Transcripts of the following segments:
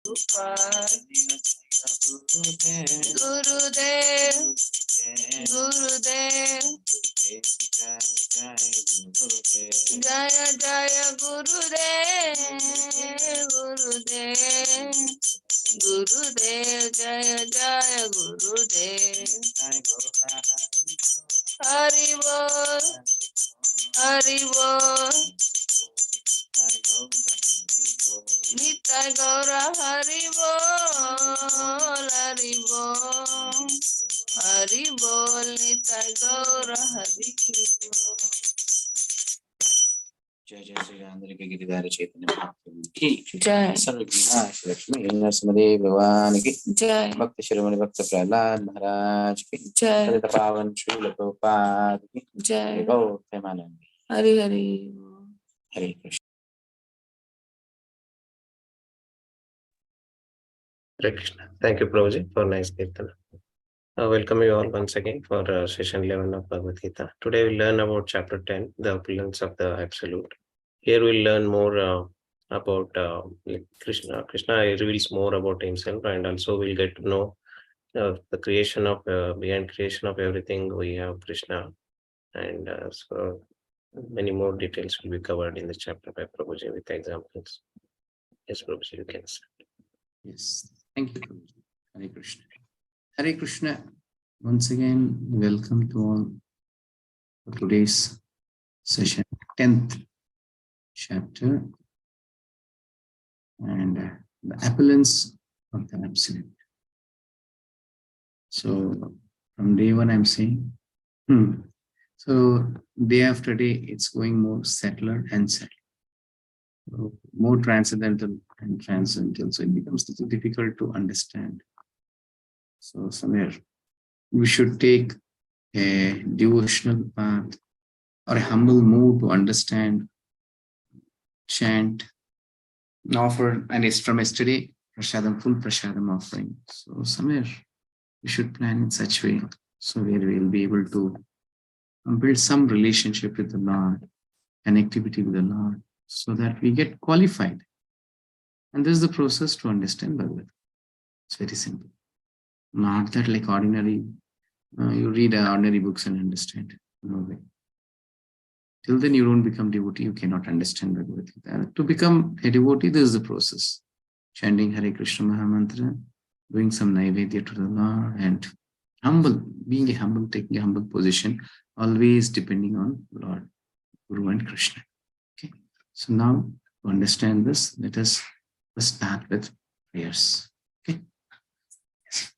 Gurudev, Gurudev, Jaya Jaya Gurudev, Gurudev, Gurudev, Jaya Jaya Gurudev. Hari Bol, Hari Bol, Nitai Gaura Hari Bol, Hari Bol, Hari Bol, Nitai Gaura Hari Bol. जय जय श्री राम के गिरिधार चैतन्य महाप्रभु की जय। सर्वविघ्नाश लक्ष्मी नरसिंहदेव भगवान की जय। भक्त शिरोमणि भक्त प्रहलाद महाराज की जय। पतित पावन श्रील प्रभुपाद की जय। गौर प्रेमानंद। हरि हरि हरे Krishna. Hare Krishna. Thank you, Prabhuji, for nice kirtan. Welcome you all once again for session 11 of Bhagavad-Gita. Today we'll learn about chapter 10, the opulence of the absolute. Here we'll learn more about Krishna. Krishna reveals more about himself, and also we'll get to know the creation of, behind creation of everything, we have Krishna. And so many more details will be covered in this chapter by Prabhuji with examples. Yes, Prabhuji, you can start. Yes, thank you, Prabhuji. Hare Krishna. Hare Krishna. Once again, welcome to all for today's session, 10th chapter, and the opulence of the absolute. So from day one, I'm saying, so day after day, it's going more settler and settler, more transcendental and transcendental. So it becomes little difficult to understand. So somewhere we should take a devotional path or a humble mood to understand, chant, offer, and it's from yesterday, prasadam, full prasadam offering. So somewhere we should plan in such way so where we'll be able to build some relationship with the Lord, connectivity with the Lord, so that we get qualified. And this is the process to understand Bhagavad. It's very simple. Not that like ordinary, you read ordinary books and understand. No way. Till then you don't become devotee, you cannot understand Bhagavad-Gita. To become a devotee, this is the process. Chanting Hare Krishna Mahamantra, doing some Naivedya to the Lord, and humble, being a humble, taking a humble position, always depending on Lord, Guru and Krishna. Okay. So now to understand this, let us start with prayers. Okay. Yes.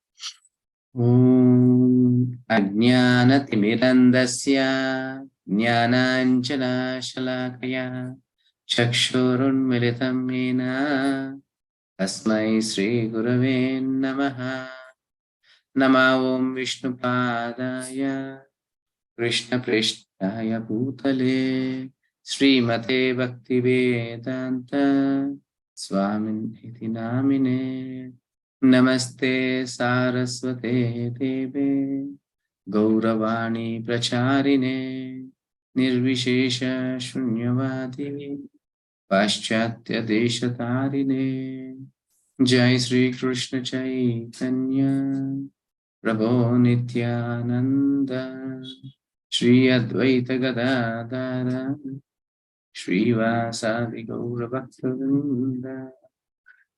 Om Ajnana-timirandasya Jnananjana Shalakaya Chakshurunmilitam Yena Tasmai Sri Gurave Namaha. Nama Om Vishnupadaya Krishna Prishtaya Bhutale Srimate Bhaktivedanta Swamin Iti Namine Namaste Saraswate Deve Gauravani Pracharine Nirvishesha Shunyavadi Paschatya Deshatarine Jai Sri Krishna Chaitanya Prabhu Nityananda Shri Advaita Gadadara Shri Vasadi Gaura Bhaktivinoda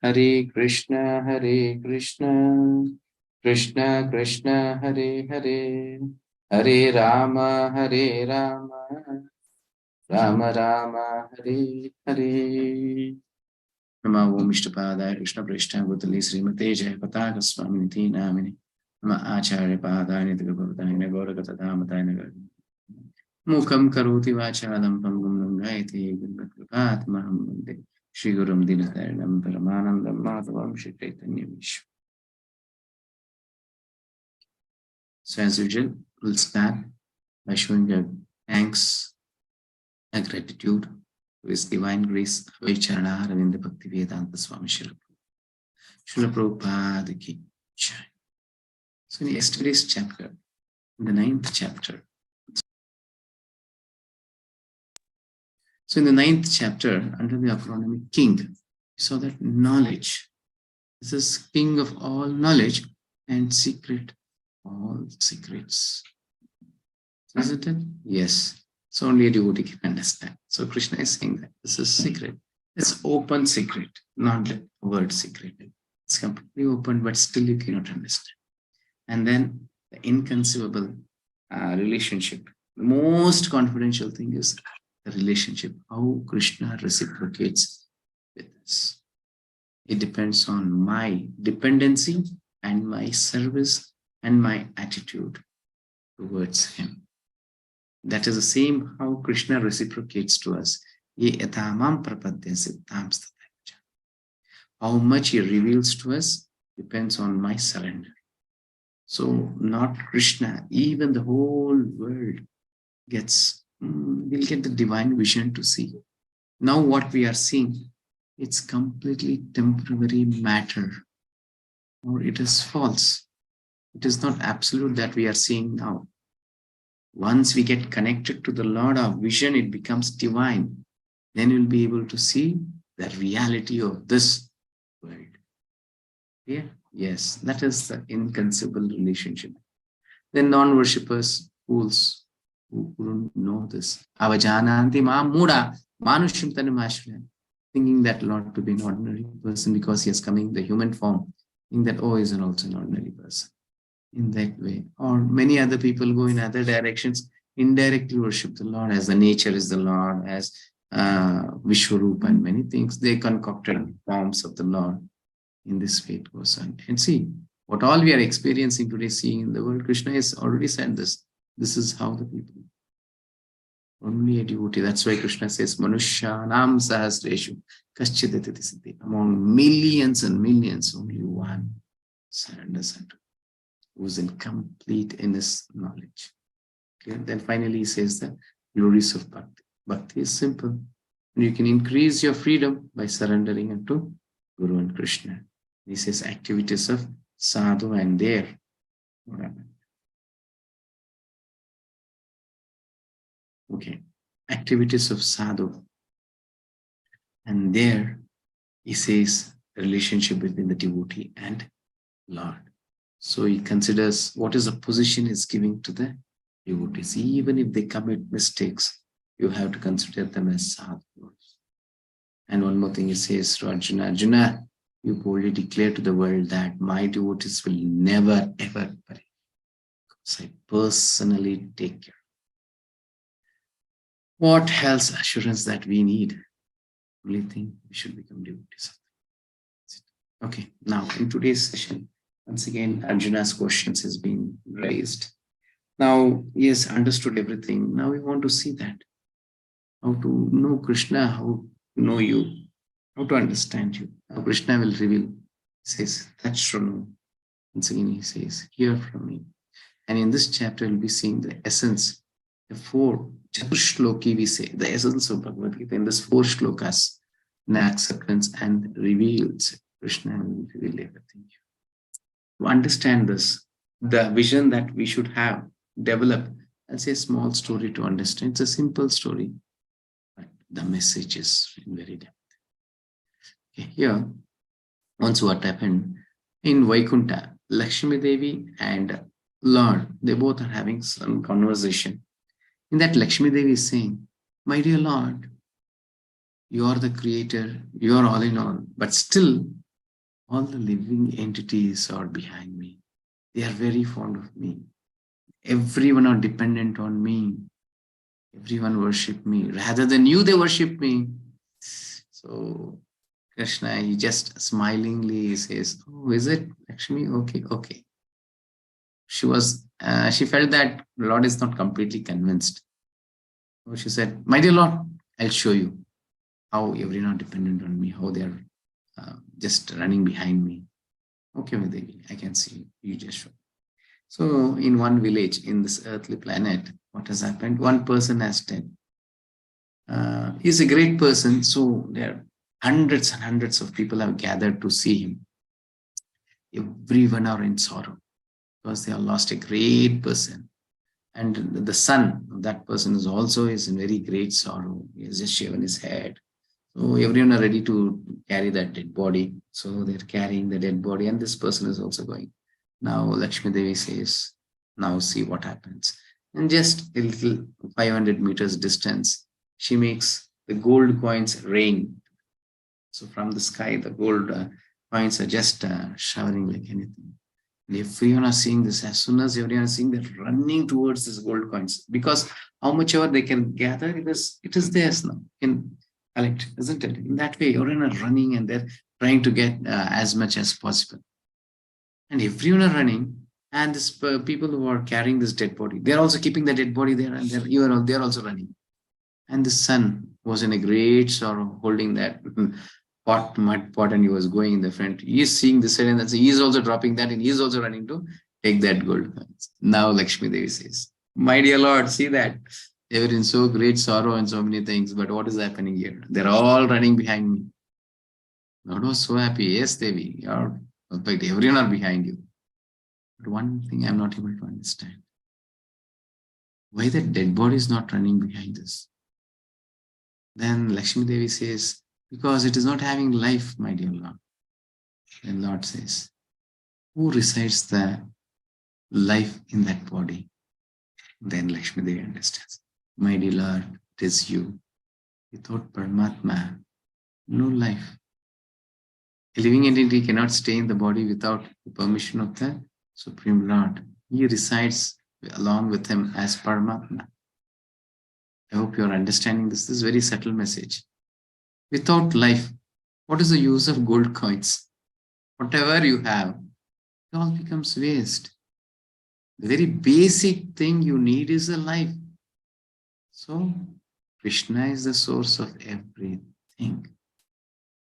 Hare Krishna Krishna Krishna Hare Hare Hare Rama Rama Rama Hare Hare. Nama Om Ishtapadaya Krishna Prishta Bhutale Srimate Jaya Pataka Swaminiti Namini Nama Acharya Padaya Nitagabhavadaya Gauragata Dhamataya Nagar Mukam Karoti Vachalam Pangum Langayati Gurvat Mahamande Shri Gurum Dinataranam Paramanandam Madhavam Shri Chaitanya Vishwa. So as usual, we'll start by showing our thanks and gratitude to His divine grace, Vaicharana Ravinda Bhakti Vedanta Swami Srila Prabhupada ki jai. So in yesterday's chapter, in the 9th chapter, so in the 9th chapter, under the acronym King, we saw that knowledge This is King of all knowledge and secret all secrets. Isn't it? Yes. So only a devotee can understand. So Krishna is saying that this is secret. It's open secret, not the word secret. It's completely open, but still you cannot understand. And then the inconceivable relationship. The most confidential thing is the relationship, how Krishna reciprocates with us. It depends on my dependency and my service and my attitude towards him. That is the same how Krishna reciprocates to us. How much he reveals to us depends on my surrender. So not Krishna, even the whole world will get the divine vision to see. Now what we are seeing, it's completely temporary matter, or it is false. It is not absolute that we are seeing now. Once we get connected to the Lord, our vision, it becomes divine. Then we'll be able to see the reality of this world. Yeah, yes, that is the inconceivable relationship. Then non-worshippers, fools, who couldn't know this. Avajananti ma muda manushim tanamashya, thinking that Lord to be an ordinary person because he is coming in the human form, in that, oh, is also an ordinary person. In that way, or many other people go in other directions, indirectly worship the Lord as the nature is the Lord, as Vishwarupa and many things. They concocted forms of the Lord. In this way it goes on. And see, what all we are experiencing today, seeing in the world, Krishna has already said this. This is how the people, only a devotee. That's why Krishna says, Manushanam sahasreshu kaschidati siddhi. Among millions and millions, only one surrenders unto, who's in complete in his knowledge. Okay? Then finally he says the glories of bhakti. Bhakti is simple. You can increase your freedom by surrendering unto Guru and Krishna. He says activities of sadhu, and there, what happened? Okay, activities of sadhu. And there he says the relationship between the devotee and Lord. So he considers what is the position he's giving to the devotees. Even if they commit mistakes, you have to consider them as sadhus. And one more thing he says to Arjuna, Arjuna, you boldly declare to the world that my devotees will never ever perish, because I personally take care. What else assurance that we need? Only thing, we should become devotees. Okay, now in today's session, once again, Arjuna's questions has been raised. Now, he has understood everything. Now we want to see that. How to know Krishna, how to know you, how to understand you. How Krishna will reveal. He says, Tachshranu. Once again, he says, hear from me. And in this chapter, we'll be seeing the essence, the four Chatushloki, we say, the essence of Bhagavad-Gita. In this four shlokas, in acceptance and reveals, Krishna will reveal everything. To understand this, the vision that we should have developed, I'll say a small story to understand. It's a simple story, but the message is very depth. Okay, here, once what happened in Vaikunta, Lakshmi Devi and Lord, they both are having some conversation. In that, Lakshmi Devi is saying, my dear Lord, you are the creator, you are all in all, but still all the living entities are behind me. They are very fond of me. Everyone are dependent on me. Everyone worship me. Rather than you, they worship me. So Krishna, he just smilingly says, oh, is it Lakshmi? Okay, okay. She felt that Lord is not completely convinced. So she said, my dear Lord, I'll show you how everyone are dependent on me, how they are just running behind me. Okay, Devi, I can see you just show. So in one village in this earthly planet, what has happened? One person has died. He's a great person, so there are hundreds and hundreds of people have gathered to see him. Everyone are in sorrow because they have lost a great person. And the son of that person is in very great sorrow. He has just shaven his head. So everyone are ready to carry that dead body. So they're carrying the dead body, and this person is also going. Now Lakshmi Devi says, now see what happens. And just a little 500 meters distance, she makes the gold coins rain. So from the sky, the gold coins are just showering like anything. And everyone are seeing this. As soon as everyone is seeing, they're running towards these gold coins, because how much ever they can gather, it is theirs now. In collect, isn't it? In that way, everyone are running and they're trying to get as much as possible. And everyone are running, and this people who are carrying this dead body, they're also keeping the dead body there, and they're also running. And the son was in a great sorrow, holding that mud pot, and he was going in the front. He is seeing this and he is also dropping that, and he is also running to take that gold coins. Now Lakshmi Devi says, my dear Lord, see that they were in so great sorrow and so many things, but what is happening here? They're all running behind me. Lord was so happy. Yes, Devi, you're perfect. Everyone are behind you. But one thing I'm not able to understand. Why the dead body is not running behind us? Then Lakshmi Devi says, because it is not having life, my dear Lord. Then Lord says, who resides the life in that body? Then Lakshmi Devi understands. My dear Lord, it is you. Without Paramatma, no life. A living entity cannot stay in the body without the permission of the Supreme Lord. He resides along with him as Paramatma. I hope you are understanding this. This is a very subtle message. Without life, what is the use of gold coins? Whatever you have, it all becomes waste. The very basic thing you need is a life. So, Krishna is the source of everything.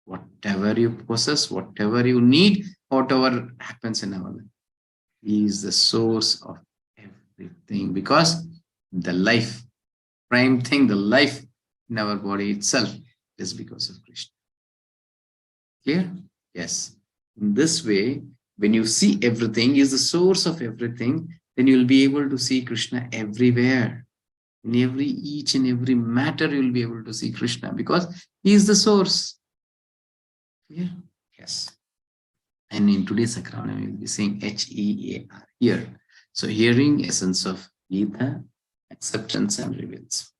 Whatever you possess, whatever you need, whatever happens in our life, he is the source of everything, because the life, prime thing, the life in our body itself is because of Krishna. Clear? Yes. In this way, when you see everything is the source of everything, then you'll be able to see Krishna everywhere. In each and every matter, you'll be able to see Krishna, because he is the source. Clear? Yes. And in today's acronym, we'll be saying HEAR, here. So hearing, essence of Gita, acceptance and reveals.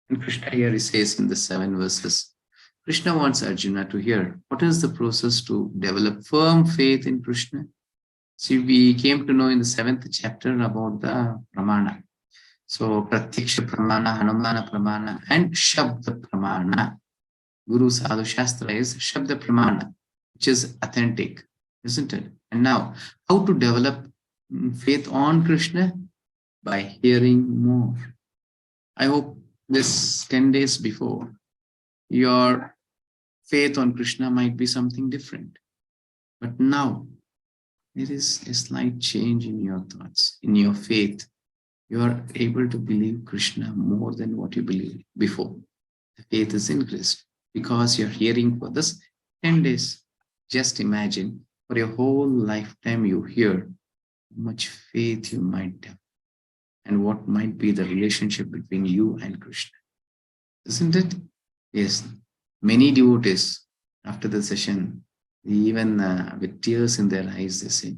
And Krishna here he says in the 7 verses, Krishna wants Arjuna to hear what is the process to develop firm faith in Krishna. See, we came to know in the 7th chapter about the Pramana. So Pratyaksha Pramana, Hanumana Pramana, and Shabda Pramana. Guru Sadhu Shastra is Shabda Pramana, which is authentic, isn't it? And now, how to develop faith on Krishna? By hearing more. I hope this 10 days before, your faith on Krishna might be something different. But now, there is a slight change in your thoughts, in your faith. You are able to believe Krishna more than what you believed before. The faith is increased because you're hearing for this 10 days. Just imagine, for your whole lifetime you hear how much faith you might have and what might be the relationship between you and Krishna. Isn't it? Yes. Many devotees, after the session, even with tears in their eyes, they say,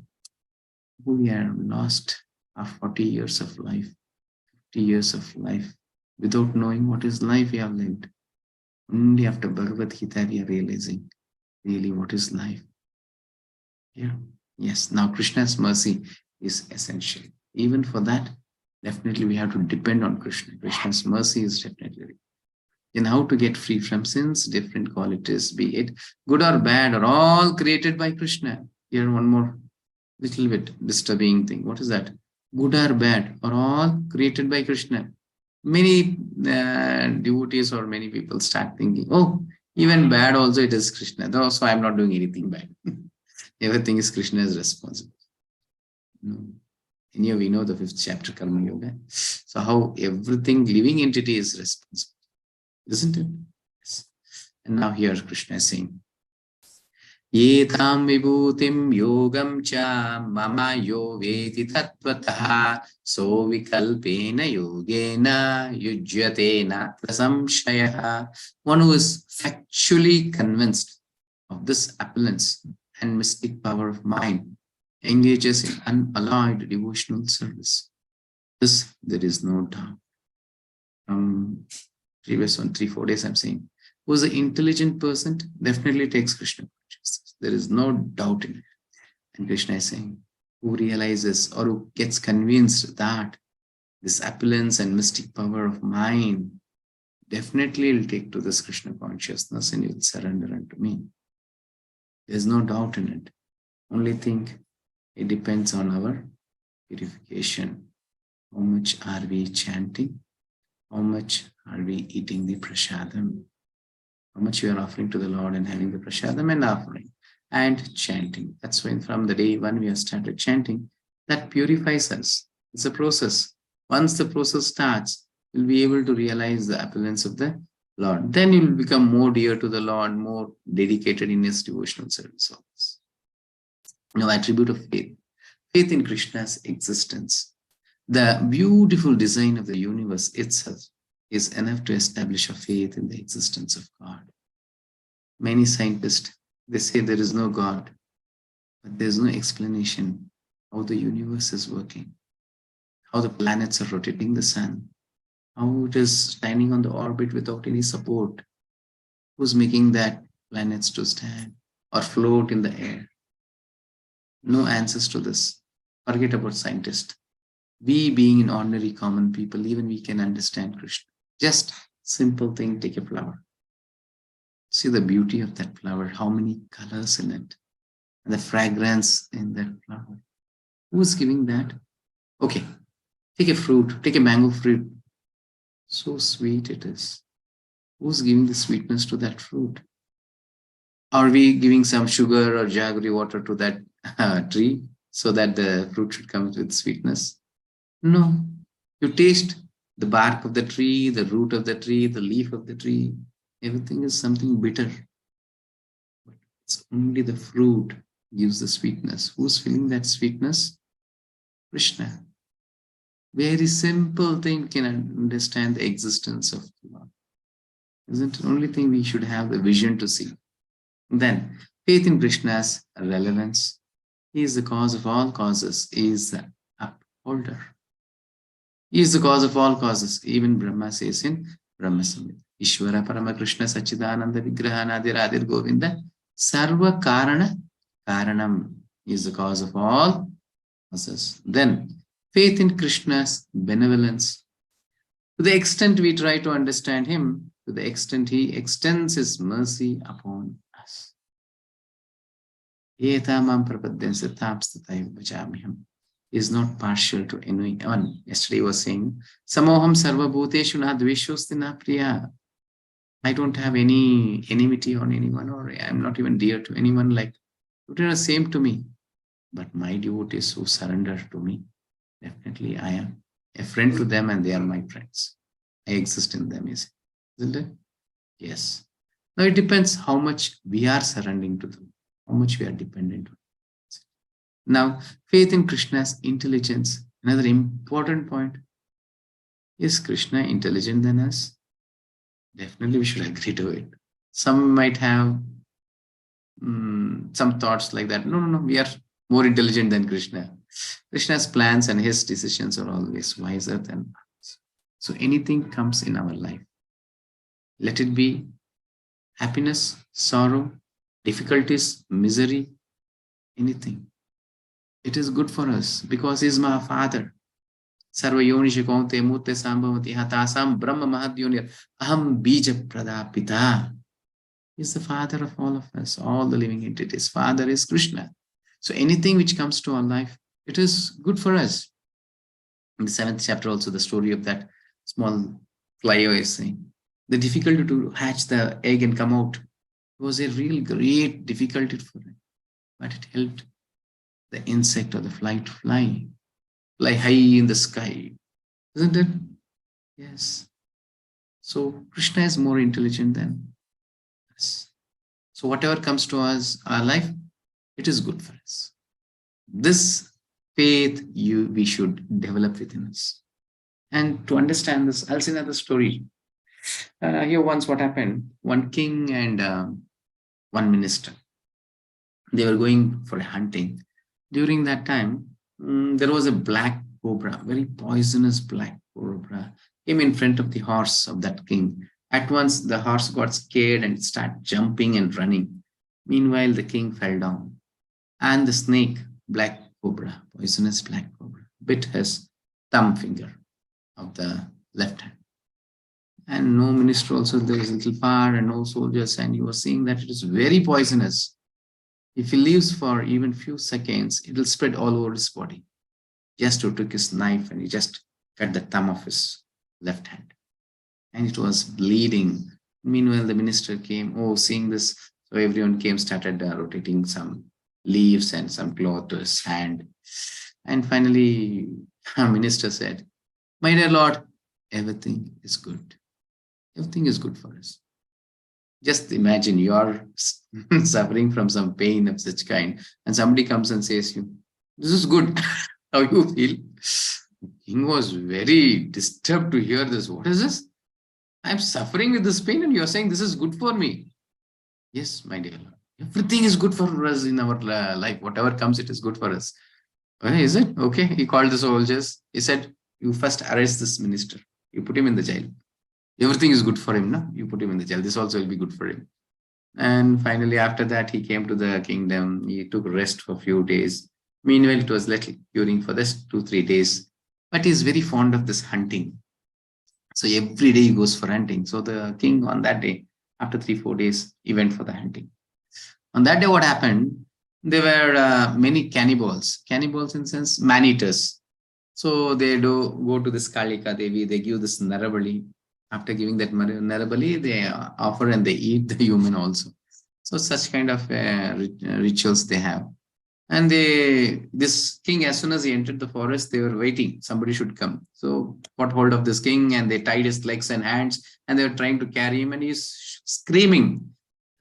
we are lost our 40 years of life, 50 years of life, without knowing what is life we have lived. Only after Bhagavad-Gita we are realizing really what is life. Yeah. Yes. Now Krishna's mercy is essential. Even for that, definitely we have to depend on Krishna. Krishna's mercy is definitely real. Then how to get free from sins, different qualities, be it good or bad, are all created by Krishna. Here one more little bit disturbing thing. What is that? Good or bad are all created by Krishna. Many devotees or many people start thinking, oh, even bad also it is Krishna. So I'm not doing anything bad. Everything is Krishna's responsibility. No. Anyhow, we know the 5th chapter, Karma Yoga. So how everything living entity is responsible. Isn't it? Yes. And now here Krishna is saying, Yetam vibhutim yogam cha mama yo veti tattvataha so vikalpena yogena yujyate natra samshayaha. One who is factually convinced of this opulence and mystic power of mind engages in unalloyed devotional service. This there is no doubt. Previous one, 3-4 days, I'm saying, who's an intelligent person definitely takes Krishna consciousness. There is no doubt in it. And Krishna is saying, who realizes or who gets convinced that this opulence and mystic power of mind definitely will take to this Krishna consciousness and you'll surrender unto me. There's no doubt in it. Only thing, it depends on our purification. How much are we chanting? How much are we eating the prasadam? How much we are offering to the Lord and having the prasadam and offering and chanting. That's why from the day when we have started chanting, that purifies us. It's a process. Once the process starts, we'll be able to realize the opulence of the Lord. Then you will become more dear to the Lord, more dedicated in his devotional service. Now, attribute of faith. Faith in Krishna's existence. The beautiful design of the universe itself is enough to establish a faith in the existence of God. Many scientists, they say there is no God, but there's no explanation how the universe is working, how the planets are rotating the sun, how it is standing on the orbit without any support, who's making that planets to stand or float in the air. No answers to this. Forget about scientists. We being an ordinary common people, even we can understand Krishna. Just simple thing, take a flower. See the beauty of that flower, how many colors in it, and the fragrance in that flower. Who's giving that? Okay, take a fruit, take a mango fruit. So sweet it is. Who's giving the sweetness to that fruit? Are we giving some sugar or jaggery water to that tree so that the fruit should come with sweetness? No. You taste the bark of the tree, the root of the tree, the leaf of the tree. Everything is something bitter. But it's only the fruit gives the sweetness. Who's feeling that sweetness? Krishna. Very simple thing can understand the existence of God. Isn't it? Only thing we should have the vision to see. Then, faith in Krishna's relevance. He is the cause of all causes. He is the upholder. He is the cause of all causes. Even Brahma says in Brahma Samhita. Ishvara Parama Krishna Sachidananda Vigraha Nadir Govinda Sarva Karana Karanam. He is the cause of all causes. Then, faith in Krishna's benevolence. To the extent we try to understand him, to the extent he extends his mercy upon us. He is not partial to anyone. Yesterday he was saying, Samoham sarva bhuteshu na dveshosti na priya. I don't have any enmity on anyone, or I'm not even dear to anyone. Like, it is the same to me. But my devotees who surrender to me, definitely I am a friend to them and they are my friends. I exist in them, isn't it? Yes. Now it depends how much we are surrendering to them, how much we are dependent on them. Now, faith in Krishna's intelligence. Another important point. Is Krishna intelligent than us? Definitely we should agree to it. Some might have some thoughts like that. No, we are more intelligent than Krishna. Krishna's plans and his decisions are always wiser than ours. So anything comes in our life, let it be happiness, sorrow, difficulties, misery, anything. It is good for us because he is my father. Sarva yonisha kaunte mute sambhavati hatasam brahma mahadyonir aham bija pradapita. He is the father of all of us, all the living entities. Father is Krishna. So anything which comes to our life, it is good for us. In the 7th chapter also, the story of that small fly is saying, the difficulty to hatch the egg and come out was a real great difficulty for it. But it helped the insect or the fly to fly high in the sky. Isn't it? Yes. So Krishna is more intelligent than us. So whatever comes to us, our life, it is good for us. This faith we should develop within us. And to understand this, I'll say another story. Here once what happened, one king and one minister, they were going for a hunting. During that time, there was a black cobra, very poisonous black cobra, came in front of the horse of that king. At once, the horse got scared and started jumping and running. Meanwhile, the king fell down. And the snake, black cobra, poisonous black cobra, bit his thumb finger of the left hand. And no minister also, there was a little far and no soldiers, and he was seeing that it is very poisonous. If he leaves for even few seconds, it will spread all over his body. Just took his knife and he just cut the thumb of his left hand. And it was bleeding. Meanwhile, the minister came, seeing this, so everyone came, started rotating some leaves and some cloth to his hand. And finally, our minister said, "My dear Lord, everything is good. Everything is good for us." Just imagine you are suffering from some pain of such kind, and somebody comes and says you, "This is good." How you feel? The king was very disturbed to hear this. What is this? I'm suffering with this pain and you're saying this is good for me. Yes, my dear Lord. Everything is good for us in our life. Whatever comes, it is good for us. Is it? Okay. He called the soldiers. He said, "You first arrest this minister. You put him in the jail. Everything is good for him, no? You put him in the jail. This also will be good for him." And finally, after that, he came to the kingdom. He took rest for a few days. Meanwhile, it was little curing for this 2-3 days. But he's very fond of this hunting. So every day he goes for hunting. So the king on that day, after 3-4 days, he went for the hunting. On that day, what happened? There were many cannibals. Cannibals in the sense, man-eaters. So they go to this Kalika Devi, they give this Narabali. After giving that Narabali, they offer and they eat the human also. So such kind of rituals they have. And this king, as soon as he entered the forest, they were waiting. Somebody should come. So got hold of this king and they tied his legs and hands and they were trying to carry him and he's screaming,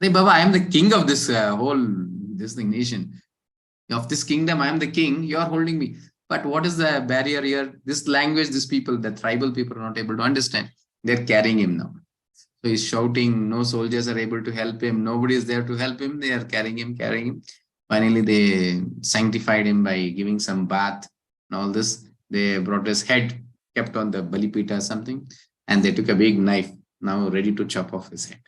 "Hey, Baba, I am the king of this nation. Of this kingdom, I am the king. You are holding me." But what is the barrier here? This language, these people, the tribal people are not able to understand. They're carrying him now. So he's shouting. No soldiers are able to help him. Nobody is there to help him. They are carrying him. Finally, they sanctified him by giving some bath and all this. They brought his head, kept on the Balipita or something, and they took a big knife, now ready to chop off his head.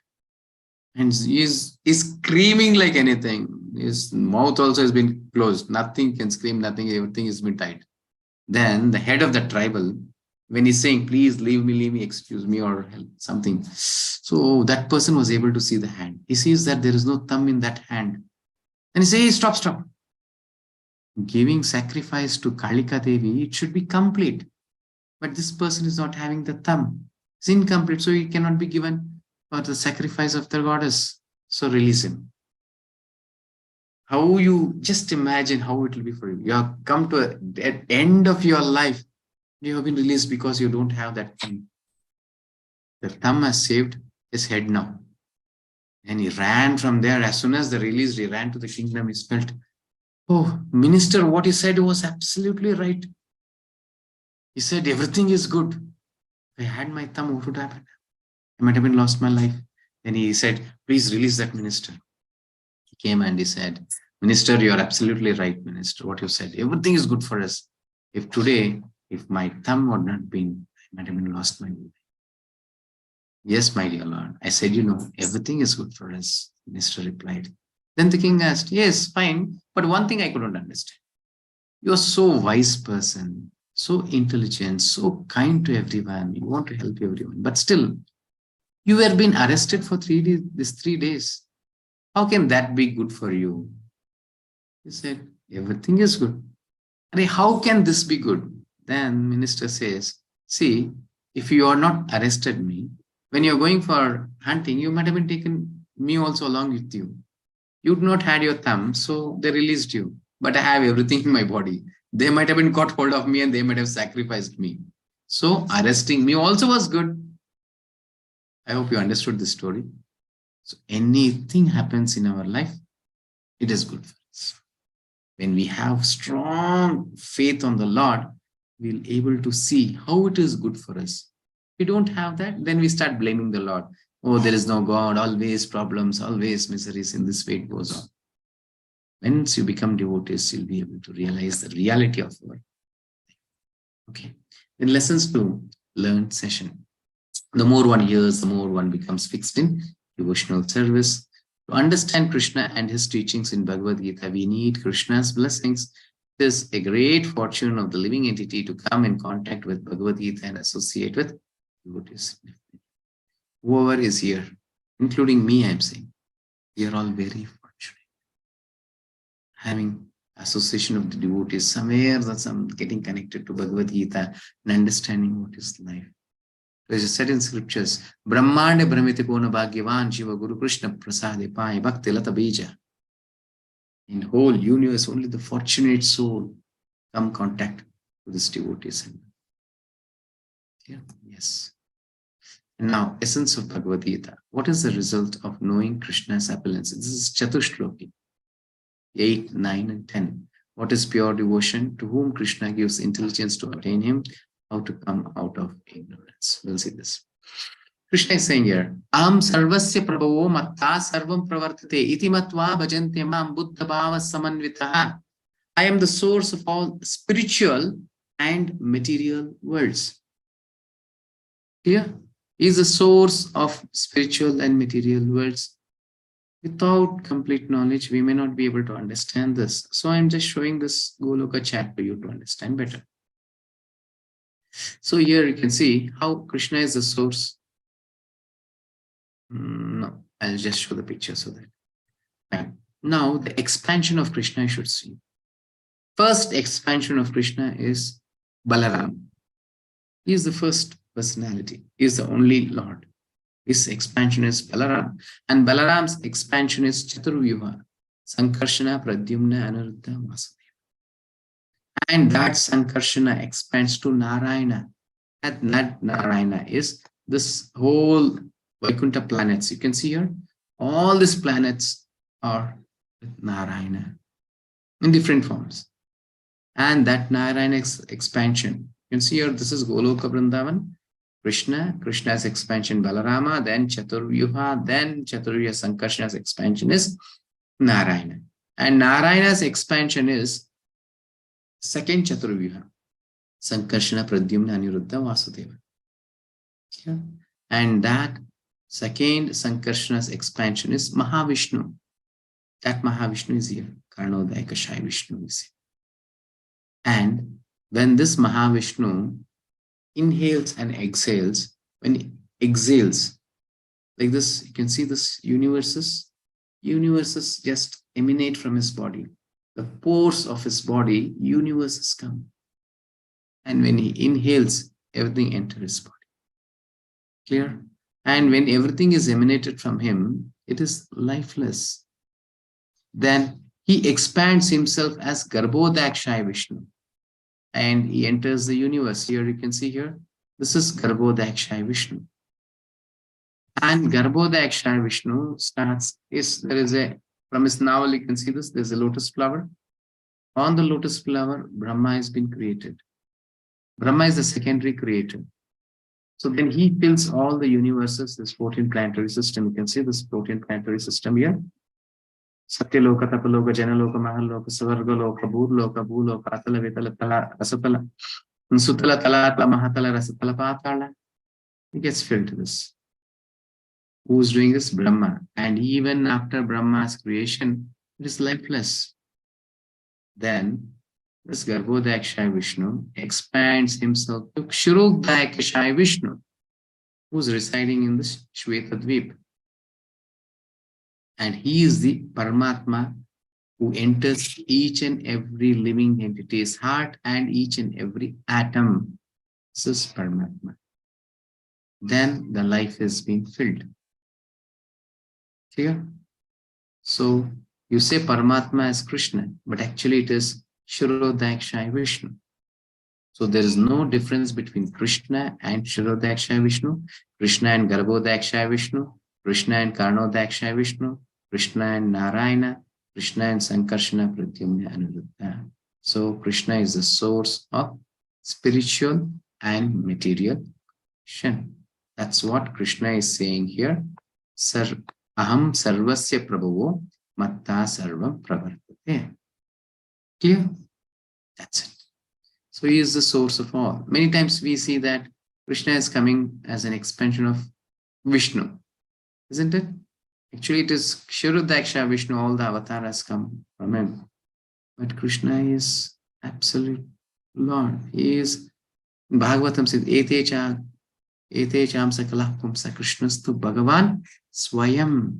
And he's screaming like anything. His mouth also has been closed. Nothing can scream, nothing, everything has been tied. Then the head of the tribal, when he's saying, "Please leave me, excuse me," or something. So that person was able to see the hand. He sees that there is no thumb in that hand. And he says, "Hey, stop. Giving sacrifice to Kalika Devi, it should be complete. But this person is not having the thumb. It's incomplete, so he cannot be given for the sacrifice of the goddess. So release him." How you just imagine how it will be for you. You have come to the end of your life. You have been released because you don't have that thumb. The thumb has saved his head now. And he ran from there. As soon as they released, he ran to the kingdom. He felt, "Oh, minister, what he said was absolutely right. He said, everything is good. If I had my thumb, what would happen? I might have been lost my life." Then he said, "Please release that minister." He came and he said, "Minister, you are absolutely right, minister. What you said, everything is good for us. If my thumb had not been, I might have been lost my life." "Yes, my dear Lord. I said, everything is good for us," minister replied. Then the king asked, "Yes, fine. But one thing I couldn't understand. You are so wise person, so intelligent, so kind to everyone. You want to help everyone. But still, you were being arrested for 3 days, these 3 days. How can that be good for you?" He said, "Everything is good." "And how can this be good?" Then minister says, "See, if you are not arrested me, when you're going for hunting, you might have been taken me also along with you. You'd not had your thumb, so they released you. But I have everything in my body. They might have been caught hold of me and they might have sacrificed me. So arresting me also was good." I hope you understood this story. So anything happens in our life, it is good for us. When we have strong faith on the Lord, we'll able to see how it is good for us. If we don't have that, then we start blaming the Lord. Oh, there is no God, always problems, always miseries. In this way it goes on. Once you become devotees, you'll be able to realize the reality of our life. Okay. In lessons to learn session, the more one hears, the more one becomes fixed in devotional service. To understand Krishna and his teachings in Bhagavad-Gita, we need Krishna's blessings. It is a great fortune of the living entity to come in contact with Bhagavad-Gita and associate with devotees. Whoever is here, including me, I'm saying, we are all very fortunate. Having association of the devotees, somewhere that's getting connected to Bhagavad-Gita and understanding what is life. There's a said in scriptures, Brahmande Brahmite Kona Bhagyavan Shiva Guru Krishna Prasade Pai Bhakti Lata Bija. In whole universe, only the fortunate soul come contact with this devotees. Yeah, yes. And now, essence of Bhagavad Gita. What is the result of knowing Krishna's opulence? This is Chatushloki, 8, 9, and 10. What is pure devotion? To whom Krishna gives intelligence to attain him, how to come out of ignorance. We'll see this. Krishna is saying here, Aham sarvasya prabhavo matta sarvam pravartate iti matva bhajante mam buddha bhava samanvitaha. I am the source of all spiritual and material worlds. Clear? He is the source of spiritual and material worlds. Without complete knowledge, we may not be able to understand this. So I'm just showing this Goloka chat for you to understand better. So here you can see how Krishna is the source. No, I'll just show the picture so that. Fine. Now the expansion of Krishna I should see. First expansion of Krishna is Balaram. He is the first personality. He is the only Lord. His expansion is Balaram. And Balaram's expansion is Chaturvyuha. Sankarshana, Pradyumna, Anuruddha, Vasudeva. And that Sankarshana expands to Narayana. That Narayana is this whole Vaikuntha planets. You can see here, all these planets are with Narayana in different forms. And that Narayana expansion, you can see here, this is Goloka Vrindavan, Krishna's expansion Balarama, then Chaturvyuha, then Chaturvyuha Sankarshana's expansion is Narayana. And Narayana's expansion is second Chaturvyuha, Sankarshana, Pradyumna, Aniruddha, Vasudeva. Yeah. And that second Sankarshana's expansion is Mahavishnu. That Mahavishnu is here. Karnodaya Kashai Vishnu is here. And when this Mahavishnu inhales and exhales, when he exhales, like this, you can see this universes just emanate from his body. The pores of his body, universes come. And when he inhales, everything enters his body. Clear? And when everything is emanated from him, it is lifeless. Then he expands himself as Garbhodakshaya Vishnu. And he enters the universe. Here you can see here, this is Garbhodakshaya Vishnu. And Garbhodakshaya Vishnu starts, there is a, from his navel you can see this, there's a lotus flower. On the lotus flower, Brahma has been created. Brahma is the secondary creator. So then he fills all the universes, this 14 planetary system. You can see this 14 planetary system here. Satyaloka, Tapaloka, Janaloka, Mahaloka, Savargaloka, Burloka, Bhuloka, Atala, Vitala, Tala, Rasatala, Sutala, Talatla, Mahatala, Rasatala, Patala. He gets filled to this. Who's doing this? Brahma. And even after Brahma's creation, it is lifeless. Then this Garbhodakshaya Vishnu expands himself to Kshirodakshaya Vishnu, who's residing in this Shvetadvip. And he is the Paramatma who enters each and every living entity's heart and each and every atom. This is Paramatma. Then the life has been filled. Clear? So you say Paramatma as Krishna, but actually it is Kshirodakshaya Vishnu. So there is no difference between Krishna and Kshirodakshaya Vishnu, Krishna and Garbhodakshaya Vishnu, Krishna and Karnodaksha Vishnu, Krishna and Narayana, Krishna and Sankarshana Pradyumna Anuruddha. So Krishna is the source of spiritual and material action. That's what Krishna is saying here. Aham sarvasya prabhavo matta sarvam pravartate. Clear? That's it. So he is the source of all. Many times we see that Krishna is coming as an expansion of Vishnu, isn't it? Actually, it is Kshirodaksha Vishnu, all the avatars come from him. But Krishna is absolute Lord. He is, Bhagavatam says, Ete cham sakalah pumsa Krishnastu Bhagavan Swayam.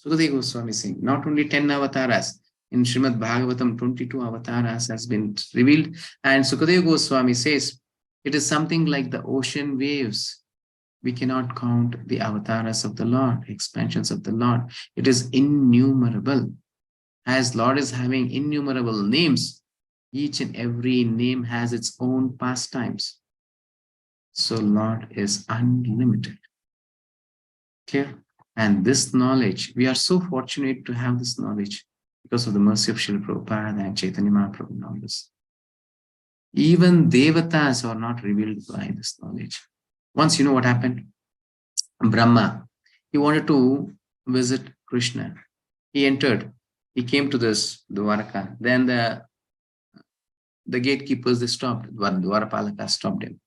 Sukadeva Goswami saying, not only 10 avatars, in Srimad Bhagavatam, 22 avatars has been revealed. And Sukadeva Goswami says, it is something like the ocean waves. We cannot count the avatars of the Lord, expansions of the Lord. It is innumerable. As Lord is having innumerable names, each and every name has its own pastimes. So Lord is unlimited. Clear? And this knowledge, we are so fortunate to have this knowledge because of the mercy of Srila Prabhupada and Chaitanya Mahaprabhu and all this. Even devatas are not revealed by this knowledge. Once you know what happened? Brahma, he wanted to visit Krishna. He entered. He came to this Dwaraka. Then the gatekeepers, they stopped. Dwarapalaka stopped him.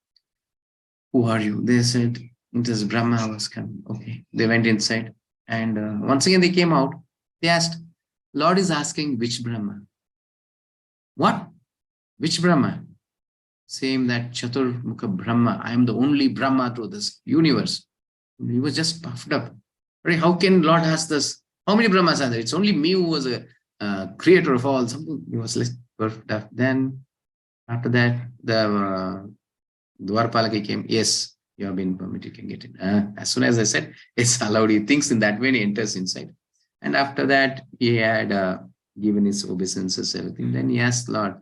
Who are you? They said, it is Brahma was coming. Okay. They went inside. And once again they came out. They asked, Lord is asking, which Brahma? What? Which Brahma? Saying that Chaturmukha Brahma, I am the only Brahma to this universe. He was just puffed up. Right? How can Lord ask this? How many Brahmas are there? It's only me who was a creator of all. Something he was like puffed up. Then after that, the Dwarpalaka came. Yes, you have been permitted, you can get in. As soon as I said, it's allowed. He thinks in that way and he enters inside. And after that, he had given his obeisances, everything. Then he asked Lord,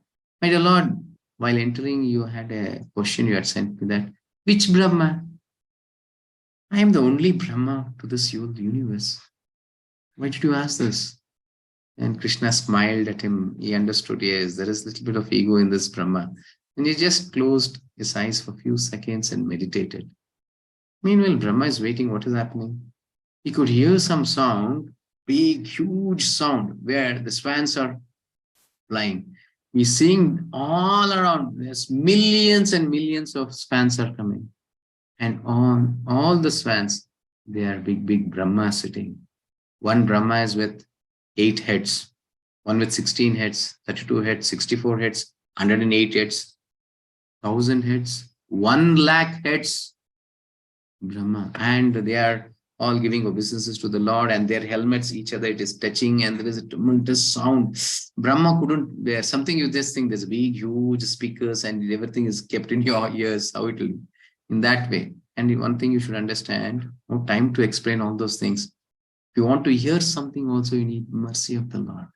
my dear Lord, while entering, you had a question you had sent me that, which Brahma? I am the only Brahma to this whole universe. Why did you ask this? And Krishna smiled at him. He understood, yes, there is a little bit of ego in this Brahma. And he just closed his eyes for a few seconds and meditated. Meanwhile, Brahma is waiting. What is happening? He could hear some sound, big, huge sound, where the swans are flying. He's seeing all around. There's millions and millions of swans are coming. And on all the swans, they are big Brahma sitting. One Brahma is with 8 heads, one with 16 heads, 32 heads, 64 heads, 108 heads, 1,000 heads, 1,00,000 heads, Brahma. And they are all giving obeisances to the Lord, and their helmets, each other, it is touching, and there is a tremendous sound. Brahma couldn't bear something. You just think there's big, huge speakers, and everything is kept in your ears, how it will be. In that way. And one thing you should understand, no time to explain all those things. If you want to hear something also, you need mercy of the Lord.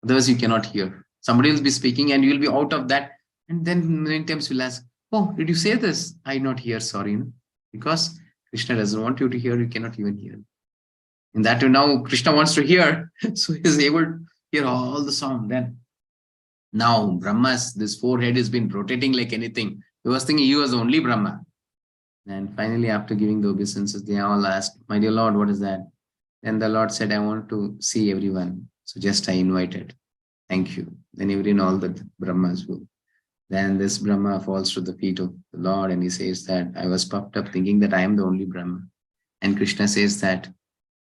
Otherwise, you cannot hear. Somebody will be speaking and you will be out of that. And then many times you'll ask, oh, did you say this? I not hear, sorry. Because Krishna doesn't want you to hear, you cannot even hear. In that way, now Krishna wants to hear, so he is able to hear all the sound. Then now Brahma's, this forehead has been rotating like anything. He was thinking he was the only Brahma. And finally, after giving the obeisances, they all asked, my dear Lord, what is that? Then the Lord said, I want to see everyone. So just I invited. Thank you. Then everyone, all the Brahmas will. Then this Brahma falls to the feet of the Lord and he says that I was puffed up thinking that I am the only Brahma. And Krishna says that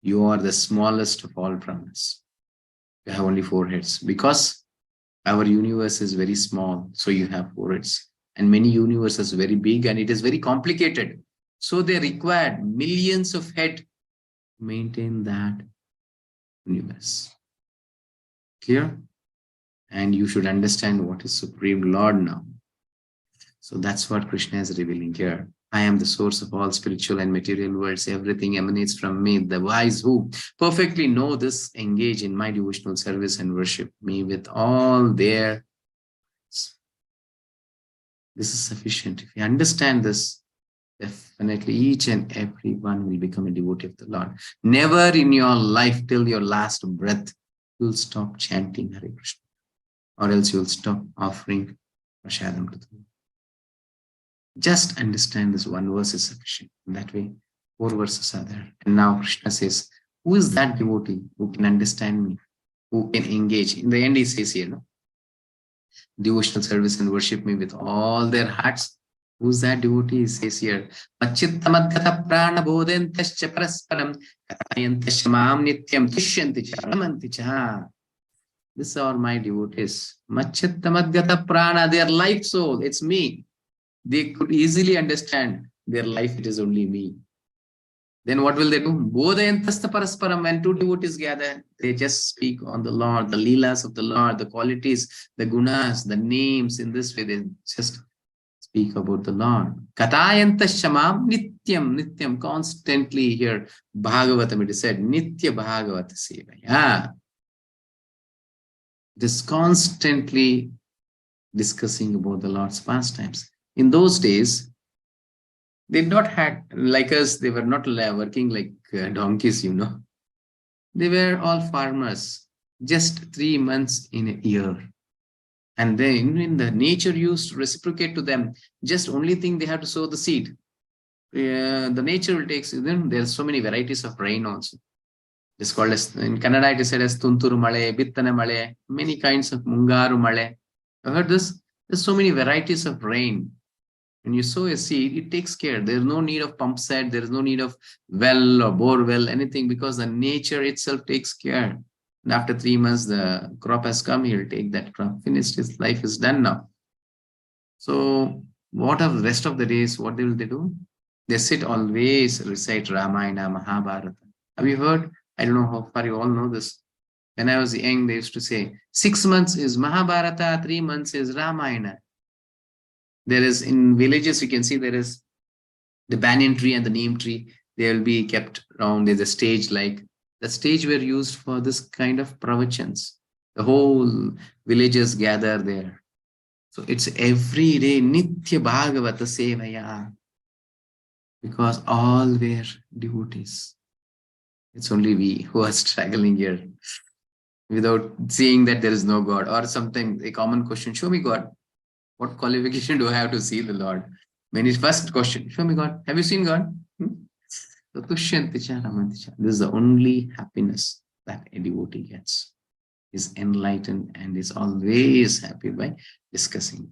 you are the smallest of all Brahmas. You have only 4 heads. Because our universe is very small, so you have 4 heads. And many universes are very big and it is very complicated. So they required millions of heads to maintain that universe. Clear? And you should understand what is Supreme Lord now. So that's what Krishna is revealing here. I am the source of all spiritual and material worlds. Everything emanates from me. The wise who perfectly know this engage in my devotional service and worship me with all their. This is sufficient. If you understand this, definitely each and every one will become a devotee of the Lord. Never in your life till your last breath you'll stop chanting Hare Krishna, or else you'll stop offering prasadam to the Lord. Just understand this one verse is sufficient. That way, 4 verses are there. And now Krishna says, who is that devotee who can understand me, who can engage? In the end, he says here, no? Devotional service and worship me with all their hearts. Who's that devotee? He says here, Machittamadgata prana bodhentascha parasparam katayantascha maam nityam tushyanti cha ramanti cha. These are my devotees. Machittamadgata prana, their life soul, it's me. They could easily understand their life, it is only me. Then what will they do? Bodhayantasta parasparam, when 2 devotees gather, they just speak on the Lord, the leelas of the Lord, the qualities, the gunas, the names. In this way, they just speak about the Lord. Katayantascha maam nityam, nityam, constantly here. Bhagavatam, it is said, nitya bhagavata sevaya. It is constantly discussing about the Lord's pastimes. In those days, they not had, like us, they were not working like donkeys, you know. They were all farmers, just 3 months in a year. And then in the nature used to reciprocate to them, just only thing they have to sow the seed. The nature will take, then there's so many varieties of rain also. It's called as, in Kannada it is said as Tunturu Male, Bittana Male, many kinds of Mungaru Male. You heard this? There's so many varieties of rain. When you sow a seed, it takes care. There's no need of pump set. There is no need of well or bore well, anything, because the nature itself takes care. And after 3 months, the crop has come. He'll take that crop. Finished. His life is done now. So what are the rest of the days? What will they do? They sit always, recite Ramayana, Mahabharata. Have you heard? I don't know how far you all know this. When I was young, they used to say, 6 months is Mahabharata, 3 months is Ramayana. There is, in villages, you can see there is the banyan tree and the neem tree. They will be kept around. There's a stage, like the stage were used for this kind of pravachans. The whole villages gather there. So it's every day Nitya Bhagavata Sevaya, because all were devotees. It's only we who are struggling here without seeing that there is no God. Or sometimes a common question, show me God. What qualification do I have to see the Lord? Many first question, show me God. Have you seen God? So Tushyanticha Ramanticha. This is the only happiness that a devotee gets. Is enlightened and is always happy by discussing.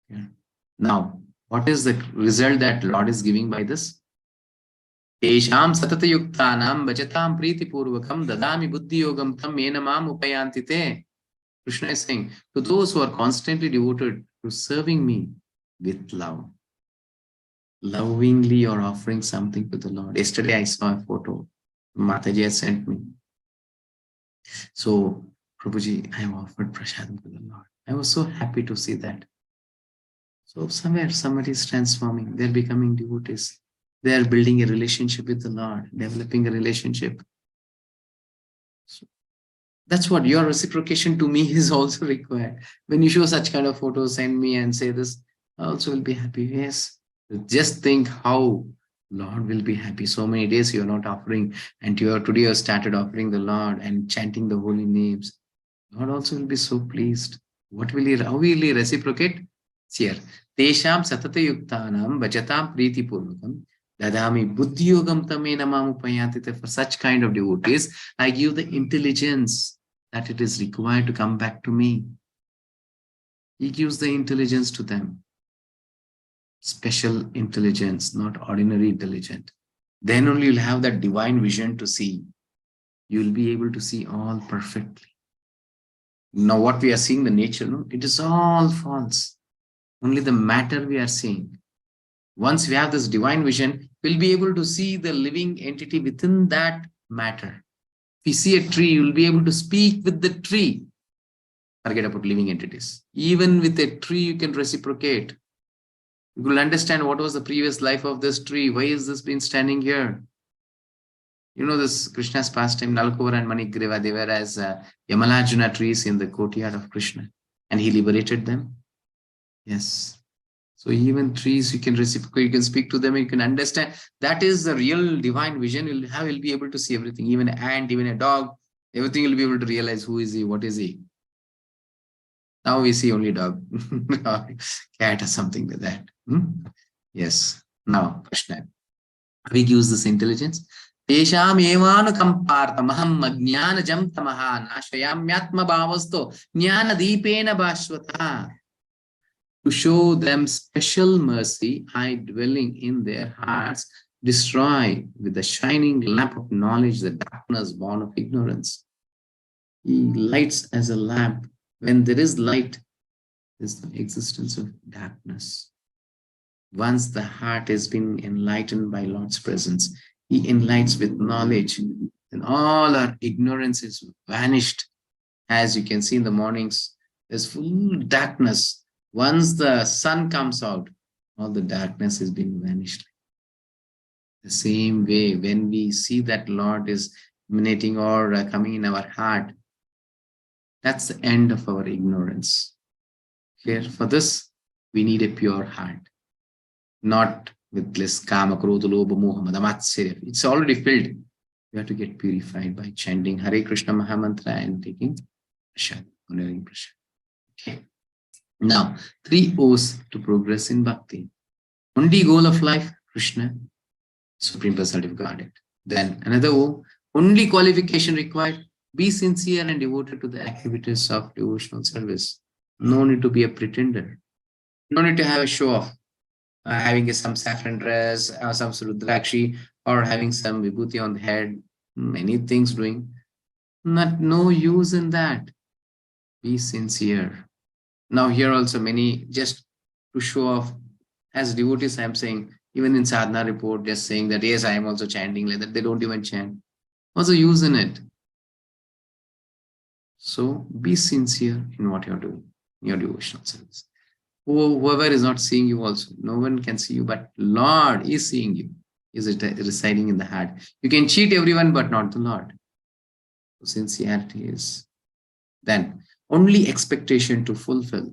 Yeah. Now, what is the result that Lord is giving by this? Tesham satatayuktanam vajatam priti purvakam dadami buddhi yogam tam enamam upayantite. Krishna is saying, to those who are constantly devoted to serving me with love, lovingly you're offering something to the Lord. Yesterday I saw a photo Mataji has sent me. So, Prabhuji, I have offered prasadam to the Lord. I was so happy to see that. So somewhere somebody is transforming. They're becoming devotees. They are building a relationship with the Lord, developing a relationship. So that's what your reciprocation to me is also required. When you show such kind of photos, send me and say this, I also will be happy. Yes. Just think how Lord will be happy. So many days you are not offering, and today you have started offering the Lord and chanting the holy names. Lord also will be so pleased. What will he, how will he reciprocate? Here. Tesham satata yuktanam vajatam priti purvakam dadami buddhi yogam tamena mamupayatite. For such kind of devotees, I give the intelligence that it is required to come back to me. He gives the intelligence to them. Special intelligence, not ordinary intelligence. Then only you'll have that divine vision to see. You'll be able to see all perfectly. Now what we are seeing, the nature, no, it is all false. Only the matter we are seeing. Once we have this divine vision, we'll be able to see the living entity within that matter. If you see a tree, you'll be able to speak with the tree. Forget about living entities. Even with a tree, you can reciprocate. You will understand what was the previous life of this tree. Why is this been standing here? You know this Krishna's pastime, Nalakova and Manigriva, they were as Yamalajuna trees in the courtyard of Krishna. And he liberated them. Yes. So even trees, you can reciprocate, you can speak to them, you can understand. That is the real divine vision you'll be able to see everything. Even an ant, even a dog, everything you'll be able to realize who is he, what is he. Now we see only dog, cat or something like that. Yes. Now, Krishna. We use this intelligence. Tesham evanukampartamaham ajnanajam tamaha nashayamyatma bhavasto jnana deepena bhashvata. To show them special mercy, I, dwelling in their hearts, destroy with the shining lamp of knowledge the darkness born of ignorance. He lights as a lamp. When there is light, there is the existence of darkness. Once the heart has been enlightened by Lord's presence, He enlightens with knowledge, and all our ignorance is vanished. As you can see in the mornings, there's full darkness. Once the sun comes out, all the darkness has been vanished. The same way, when we see that Lord is emanating or coming in our heart, that's the end of our ignorance. Here, for this, we need a pure heart, not with less kama, krodha, lobha, moha, mada, matsarya. It's already filled. We have to get purified by chanting Hare Krishna Mahamantra and taking prasad, honoring prasad. Okay. Now, 3 O's to progress in bhakti. Only goal of life, Krishna, Supreme Personality of Godhead. Then another O, only qualification required, be sincere and devoted to the activities of devotional service. No need to be a pretender. No need to have a show off, having some saffron dress, or some rudrakshi, or having some vibhuti on the head, many things doing. No use in that. Be sincere. Now here also many just to show off. As devotees, I am saying, even in sadhana report, just saying that yes, I am also chanting like that. They don't even chant. What's the use in it? So be sincere in what you're doing, your devotional service. Whoever is not seeing you also, no one can see you, but Lord is seeing you. Is it residing in the heart? You can cheat everyone, but not the Lord. So sincerity is. Then only expectation to fulfill.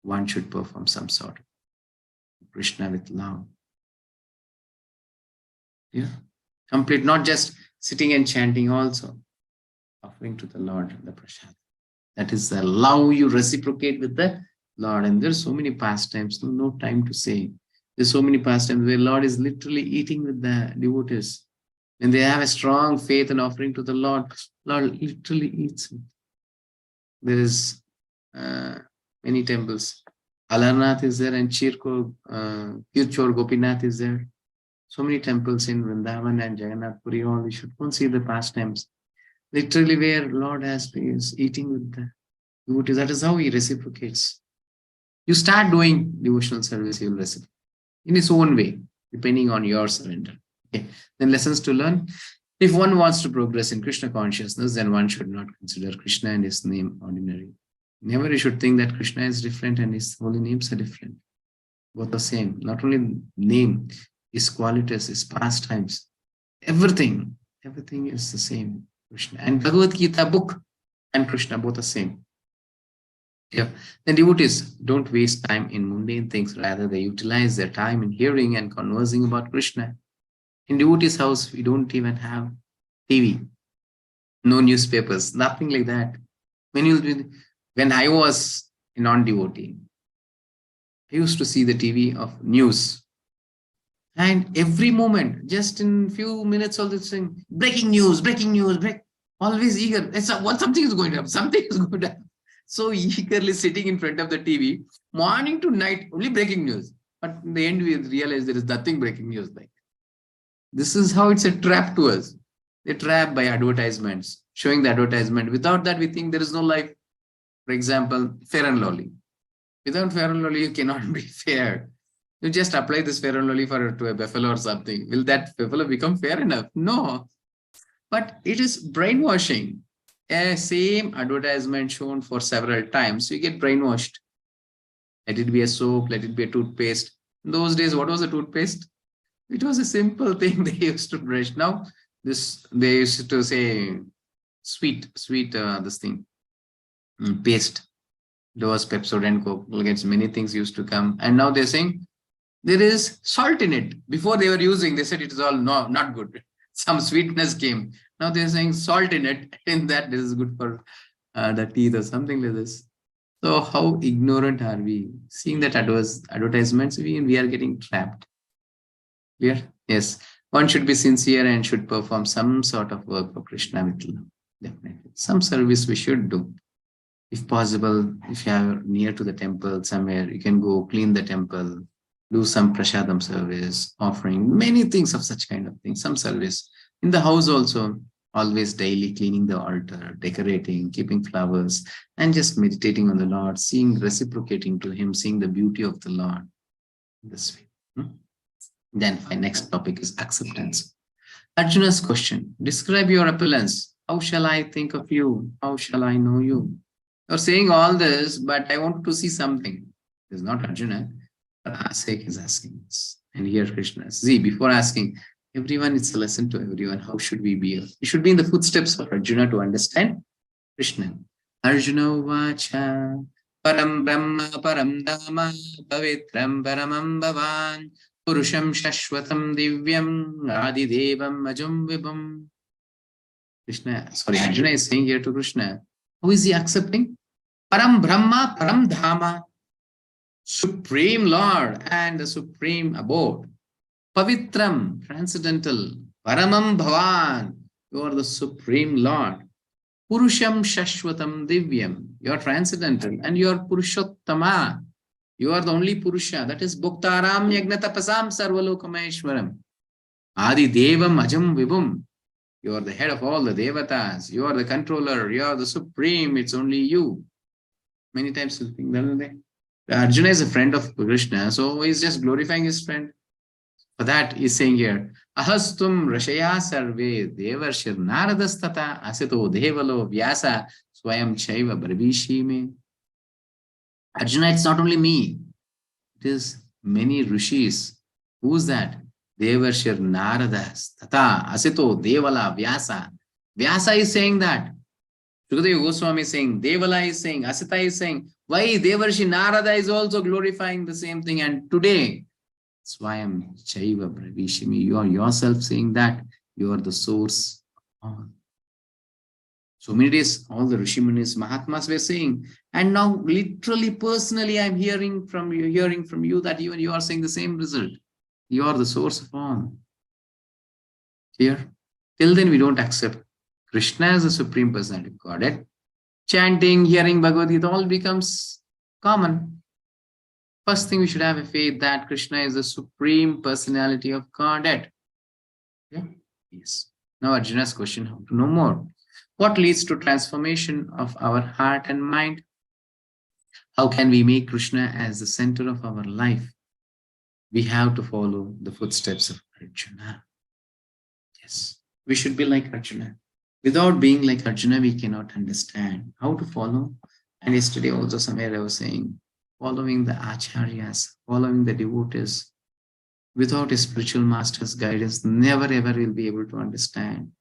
One should perform some sort of Krishna with love. Yeah. Complete, not just sitting and chanting also. Offering to the Lord the prasad. That is the love you reciprocate with the Lord. And there's so many pastimes, no time to say. There's so many pastimes where Lord is literally eating with the devotees. When they have a strong faith and offering to the Lord, Lord literally eats it. There is many temples. Alarnath is there and Kirchor Gopinath is there. So many temples in Vrindavan and Jagannath Puri, all we should go and see the pastimes. Literally where Lord is eating with the devotees. That is how He reciprocates. You start doing devotional service, He will reciprocate in His own way, depending on your surrender. Okay. Then lessons to learn. If one wants to progress in Krishna consciousness, then one should not consider Krishna and His name ordinary. Never you should think that Krishna is different and His holy names are different. Both the same. Not only name, His qualities, His pastimes, everything is the same. Krishna and Bhagavad-Gita book and Krishna both the same. Yeah. The devotees don't waste time in mundane things, rather they utilize their time in hearing and conversing about Krishna. In devotees' house, we don't even have TV, no newspapers, nothing like that. When I was a non-devotee, I used to see the TV of news. And every moment, just in few minutes, all this thing, breaking news, always eager. Something is going to happen, something is going to happen. So eagerly sitting in front of the TV, morning to night, only breaking news. But in the end, we realize there is nothing breaking news like. This is how it's a trap to us. A trap by advertisements, showing the advertisement. Without that, we think there is no life. For example, Fair and Lovely. Without Fair and Lovely, you cannot be fair. You just apply this Fair and Lovely to a buffalo or something. Will that buffalo become fair enough? No. But it is brainwashing. A same advertisement shown for several times, you get brainwashed. Let it be a soap, let it be a toothpaste. In those days, what was a toothpaste? It was a simple thing they used to brush. Now, they used to say sweet, this thing, paste. Those Pepsodent, Colgates, many things used to come. And now they're saying there is salt in it. Before they were using, they said it is all not good. Some sweetness came. Now they're saying salt in it, in that this is good for the teeth or something like this. So how ignorant are we? Seeing that advertisements, we are getting trapped. Clear? Yes. One should be sincere and should perform some sort of work for Krishna with love. Definitely. Some service we should do. If possible, if you are near to the temple somewhere, you can go clean the temple, do some prasadam service, offering many things of such kind of things, some service. In the house also, always daily cleaning the altar, decorating, keeping flowers, and just meditating on the Lord, seeing, reciprocating to Him, seeing the beauty of the Lord. This way. Then my next topic is acceptance. Arjuna's question, describe your opulence. How shall I think of you? How shall I know you? You're saying all this, but I want to see something. It's not Arjuna, but Asik is asking this. And here Krishna, see, before asking, everyone, it's a lesson to everyone. How should we be? We should be in the footsteps of Arjuna to understand Krishna. Arjuna Vacha, Param Brahma, Param Dhamma, Pavitram, Paramam Bhavan, Purusham Shashwatam Divyam, Adi Devam Ajum Vibham. Arjuna is saying here to Krishna, how is he accepting? Param Brahma, Param Dhamma, Supreme Lord and the Supreme Abode. Pavitram, transcendental. Paramam Bhavan, you are the Supreme Lord. Purusham Shashwatam Divyam, you are transcendental and you are Purushottama. You are the only Purusha, that is Bhuktaram Yagnatapasam Sarvalokameshwaram. Adi Devam Ajam Vibhum. You are the head of all the Devatas. You are the controller. You are the Supreme. It's only you. Many times you think that Arjuna is a friend of Krishna, so he's just glorifying his friend. For that, he's saying here, Ahastum Rashaya Sarve Devarshir Naradastata Asito Devalo Vyasa Swayam Chaiva Brabhishime. Arjuna, it's not only me. It is many rishis. Who's that? Devarshir Naradas Tata Asito Devala Vyasa. Vyasa is saying that. Sukadeva Goswami is saying, Devala is saying, Asita is saying, why Devarshi Narada is also glorifying the same thing. And today, Swayam Chaiva Bravishimi, you are yourself saying that you are the source of all. So many days, all the Rishimunis, Mahatmas were saying, and now literally, personally, I'm hearing from you that even you are saying the same result. You are the source of all. Clear? Till then, we don't accept Krishna as the Supreme Personality of Godhead. Chanting, hearing Bhagavad-Gita, all becomes common. First thing, we should have a faith that Krishna is the Supreme Personality of Godhead. Yeah? Yes. Now Arjuna's question, how to know more? What leads to transformation of our heart and mind? How can we make Krishna as the center of our life? We have to follow the footsteps of Arjuna. Yes, we should be like Arjuna. Without being like Arjuna, we cannot understand how to follow. And yesterday also somewhere I was saying, following the acharyas, following the devotees, without a spiritual master's guidance, never ever will be able to understand.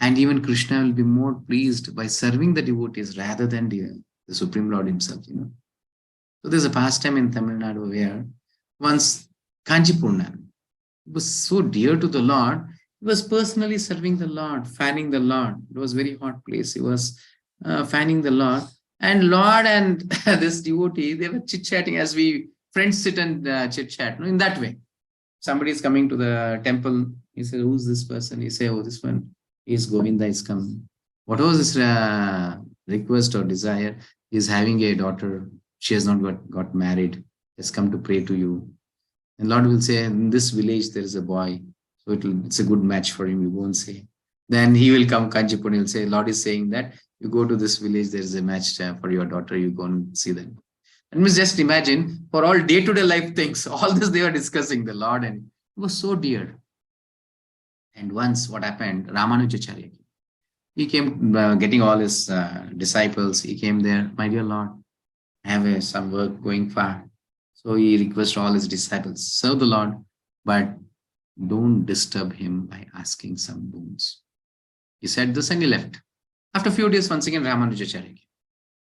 And even Krishna will be more pleased by serving the devotees rather than the Supreme Lord himself, So there's a pastime in Tamil Nadu where once Kanchipurna was so dear to the Lord, he was personally serving the Lord, fanning the Lord. It was a very hot place. He was fanning the Lord. And Lord and this devotee, they were chit-chatting as we friends sit and chit-chat. In that way, somebody is coming to the temple. He said, who's this person? He said, oh, this one is Govinda is coming. What was his request or desire? He's having a daughter. She has not got married. Has come to pray to you. And Lord will say, in this village, there is a boy. So it's a good match for him, you won't say. Then he will come, Kanchipurna, he will say, Lord is saying that you go to this village, there is a match for your daughter, you go and see them. And we just imagine, for all day-to-day life things, all this they were discussing, the Lord, and it was so dear. And once what happened, Ramanujacharya, he came getting all his disciples, he came there, my dear Lord, I have some work going far. So he requested all his disciples, serve the Lord, but don't disturb him by asking some boons. He said this and he left. After a few days, once again, Ramanujacharya came.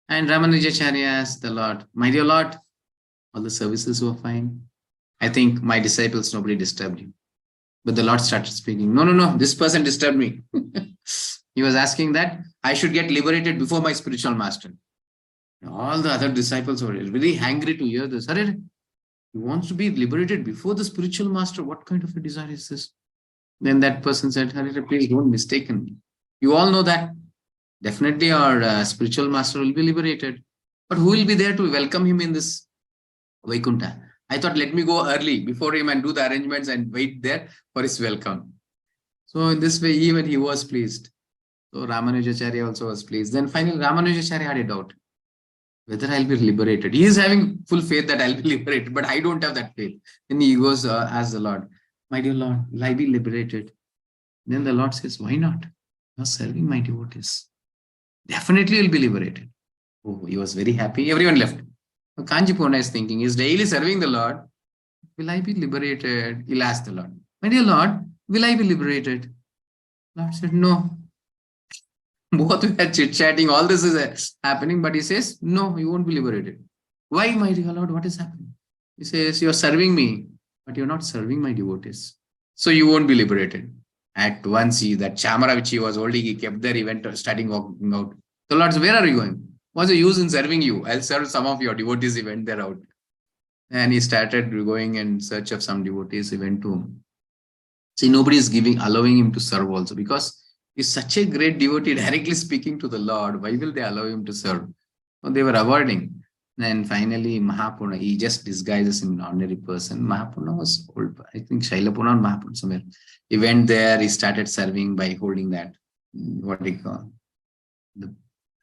And Ramanujacharya asked the Lord, my dear Lord, all the services were fine. I think my disciples, nobody disturbed you. But the Lord started speaking. No, no, no, this person disturbed me. He was asking that I should get liberated before my spiritual master. All the other disciples were really angry to hear this. He wants to be liberated before the spiritual master. What kind of a desire is this? Then that person said, Hare, please don't mistake me. You all know that definitely our spiritual master will be liberated. But who will be there to welcome him in this Vaikunta? I thought, let me go early before him and do the arrangements and wait there for his welcome. So in this way, even he was pleased. So Ramanujacharya also was pleased. Then finally, Ramanujacharya had a doubt whether I'll be liberated. He is having full faith that I'll be liberated, but I don't have that faith. Then he goes, asks the Lord, my dear Lord, will I be liberated? Then the Lord says, why not? You're serving my devotees. Definitely you'll be liberated. Oh, he was very happy. Everyone left. Kanjipurna is thinking, he's daily serving the Lord. Will I be liberated? He'll ask the Lord, my dear Lord, will I be liberated? Lord said, no. Both were chit-chatting, all this is happening, but he says, no, you won't be liberated. Why, my dear Lord, what is happening? He says, you're serving me, but you're not serving my devotees. So you won't be liberated. At once, that chamara which he was holding, he kept there, he went starting walking out. The Lord said, where are you going? What's the use in serving you? I'll serve some of your devotees. He went there out. And he started going in search of some devotees. He went to him. See, nobody is allowing him to serve also, because he's such a great devotee directly speaking to the Lord. Why will they allow him to serve? Well, they were avoiding. And finally, Mahapurna, he just disguises him an ordinary person. Mahapurna was old, I think Shailapurna or Mahapurna somewhere. He went there, he started serving by holding that, what do you call?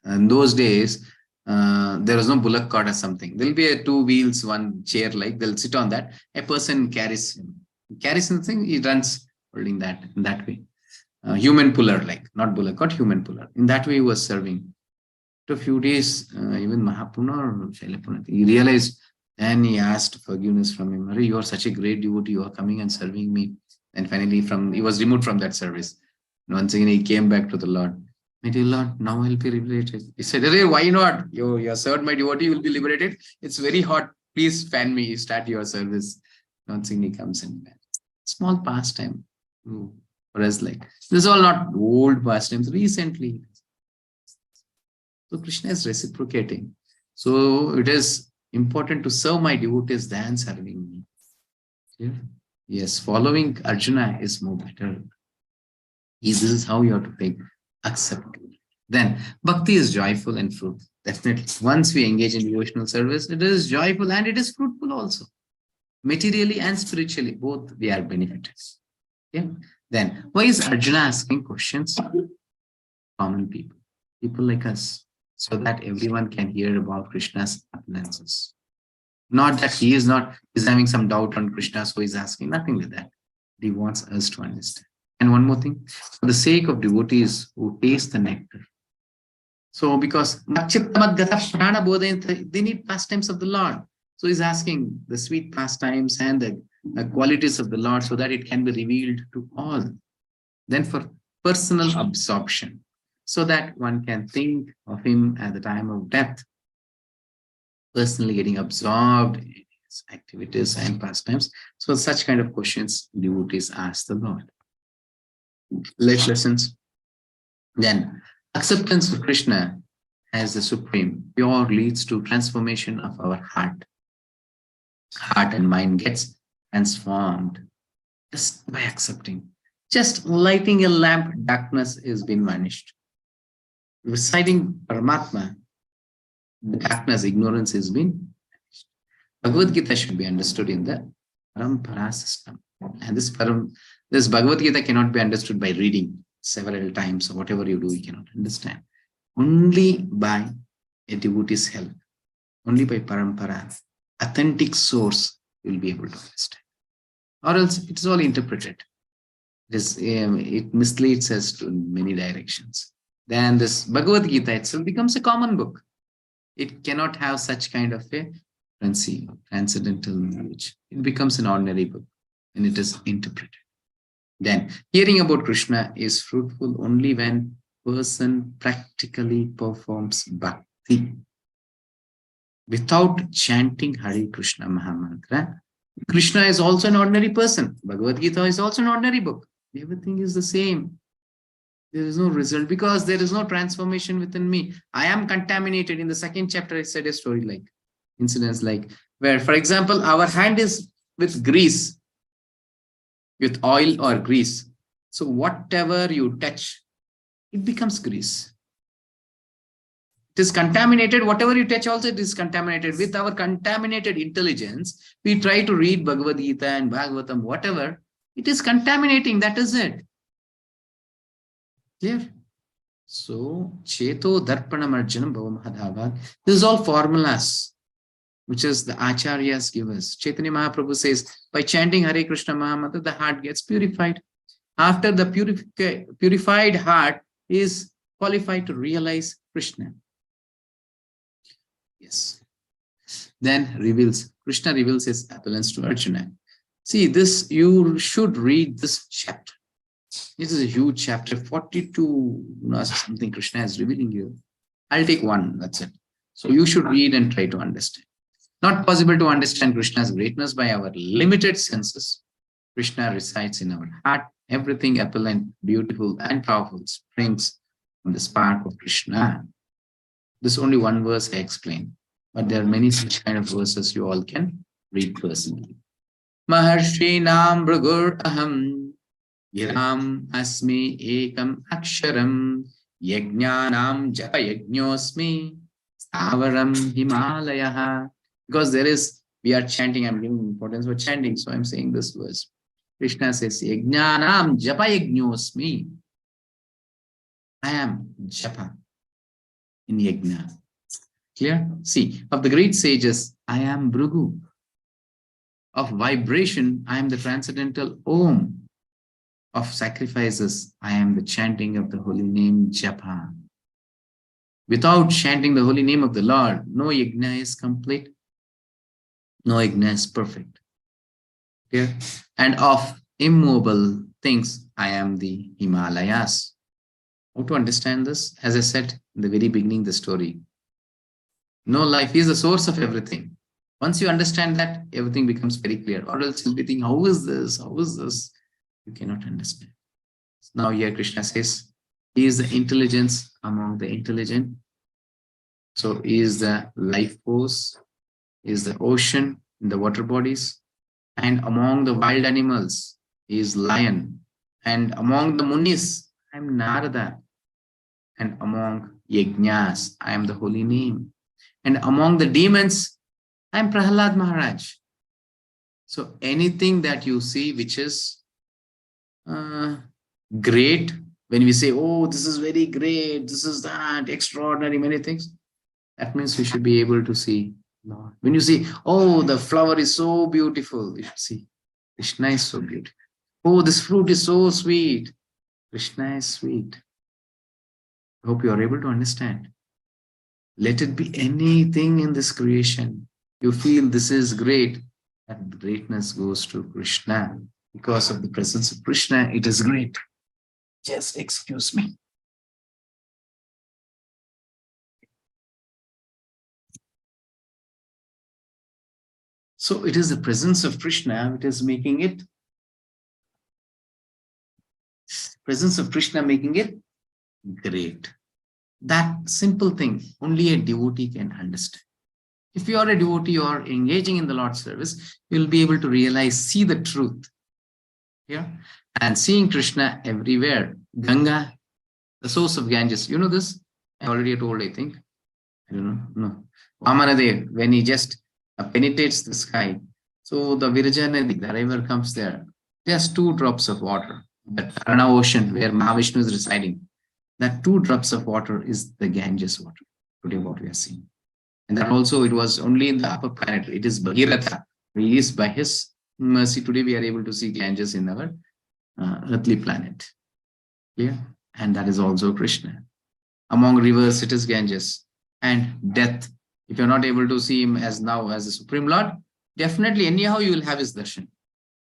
In those days, there was no bullock cart or something. There'll be a two wheels, one chair, like they'll sit on that. A person carries him. He carries something, he runs holding that in that way. Human puller, like not bullock cart, human puller. In that way, he was serving. After a few days, even Mahapurna or Shailapurna, he realized, and he asked forgiveness from him. Hare, you are such a great devotee, you are coming and serving me. And finally, he was removed from that service. And once again, he came back to the Lord. My dear Lord, now I'll be liberated. He said, Hare, why not? You have served my devotee, you will be liberated. It's very hot. Please fan me, start your service. Once again, he comes in. Small pastime. For us, like, this is all not old pastimes, recently. So Krishna is reciprocating. So it is important to serve my devotees than serving me. Yeah? Yes, following Arjuna is more better. This is how you have to take accept. Then bhakti is joyful and fruitful. Definitely. Once we engage in devotional service, it is joyful and it is fruitful also. Materially and spiritually, both we are benefited. Okay? Then why is Arjuna asking questions? Common people, people like us, so that everyone can hear about Krishna's opulences. Not that he is having some doubt on Krishna, so he's asking, nothing like that. He wants us to understand. And one more thing, for the sake of devotees who taste the nectar. So because they need pastimes of the Lord. So he's asking the sweet pastimes and the qualities of the Lord so that it can be revealed to all. Then for personal absorption, so that one can think of him at the time of death, personally getting absorbed in his activities and pastimes. So such kind of questions devotees ask the Lord. Life lessons. Then acceptance of Krishna as the supreme pure leads to transformation of our heart. Heart and mind gets transformed just by accepting. Just lighting a lamp, darkness is being vanished. Reciting Paramatma, the darkness, ignorance is being vanished. Bhagavad-Gita should be understood in the Parampara system. And this Bhagavad-Gita cannot be understood by reading several times, or whatever you do, you cannot understand. Only by a devotee's help, only by Parampara, authentic source, you will be able to understand. Or else it is all interpreted. It misleads us to many directions. Then this Bhagavad-Gita itself becomes a common book. It cannot have such kind of a transcendental knowledge. It becomes an ordinary book and it is interpreted. Then hearing about Krishna is fruitful only when person practically performs bhakti. without chanting Hare Krishna Mahamantra. Krishna is also an ordinary person. Bhagavad-Gita is also an ordinary book. Everything is the same. There is no result because there is no transformation within me. I am contaminated. In the second chapter, I said a story like incidents like where, for example, our hand is with grease, with oil or grease. So whatever you touch, it becomes grease. It is contaminated. Whatever you touch also, it is contaminated. With our contaminated intelligence, we try to read Bhagavad Gita and Bhagavatam, whatever. It is contaminating. That is it. Clear? So, Cheto Darpanam Arjanam Bhavamahadhavat. This is all formulas, which is the Acharyas give us. Chaitanya Mahaprabhu says, by chanting Hare Krishna Mahamantra, the heart gets purified. After the purified heart is qualified to realize Krishna. Yes. Then Krishna reveals his opulence to Arjuna. See, this, you should read this chapter. This is a huge chapter, 42 something Krishna is revealing you. I'll take one, that's it. So you should read and try to understand. Not possible to understand Krishna's greatness by our limited senses. Krishna resides in our heart. Everything opulent, beautiful, and powerful springs from the spark of Krishna. This is only one verse I explained, but there are many such kind of verses you all can read personally. Maharshi Nam Bhragur Aham Giram Asmi Ekam Aksharam Yajnanam Japa Yajñosmi Stavaram Himalayaha. Because we are chanting, I'm giving importance for chanting, so I'm saying this verse. Krishna says, Yajnanam Japa Yajñosmi. I am Japa in Yajna. Clear? See, of the great sages, I am Bhrigu. Of vibration, I am the transcendental Om. Of sacrifices, I am the chanting of the holy name Japa. Without chanting the holy name of the Lord, no yajna is complete, no yajna is perfect. Clear? And of immovable things, I am the Himalayas. How to understand this? As I said in the very beginning, the story. No life is the source of everything. Once you understand that, everything becomes very clear. Or else you'll be thinking, how is this? How is this? You cannot understand. Now here Krishna says, he is the intelligence among the intelligent. So he is the life force, he is the ocean in the water bodies. And among the wild animals, he is lion. And among the munis, I am Narada. And among yajnas, I am the holy name. And among the demons, I am Prahlad Maharaj. So anything that you see which is great, when we say, oh, this is very great, this is that, extraordinary, many things, that means we should be able to see Lord. When you see, oh, the flower is so beautiful, you should see, Krishna is so beautiful. Oh, this fruit is so sweet, Krishna is sweet. I hope you are able to understand. Let it be anything in this creation. You feel this is great, that greatness goes to Krishna. Because of the presence of Krishna, it is great. Just excuse me. So it is the presence of Krishna which is making it. Presence of Krishna making it great. That simple thing, only a devotee can understand. If you are a devotee or engaging in the Lord's service, you'll be able to realize, see the truth. Yeah, and seeing Krishna everywhere. Ganga, the source of Ganges. You know this? I already told, I think. I don't know. No. Vamanadev, when he just penetrates the sky. So the Viraja Nadi, the river comes there. Just 2 drops of water. The Karna ocean where Mahavishnu is residing. That 2 drops of water is the Ganges water. Today what we are seeing. And that also it was only in the upper planet. It is Bhagirath. He is by his mercy, today we are able to see Ganges in our earthly planet. Clear? And that is also Krishna. Among rivers, it is Ganges. And death. If you're not able to see him as now as the Supreme Lord, definitely anyhow you will have his darshan.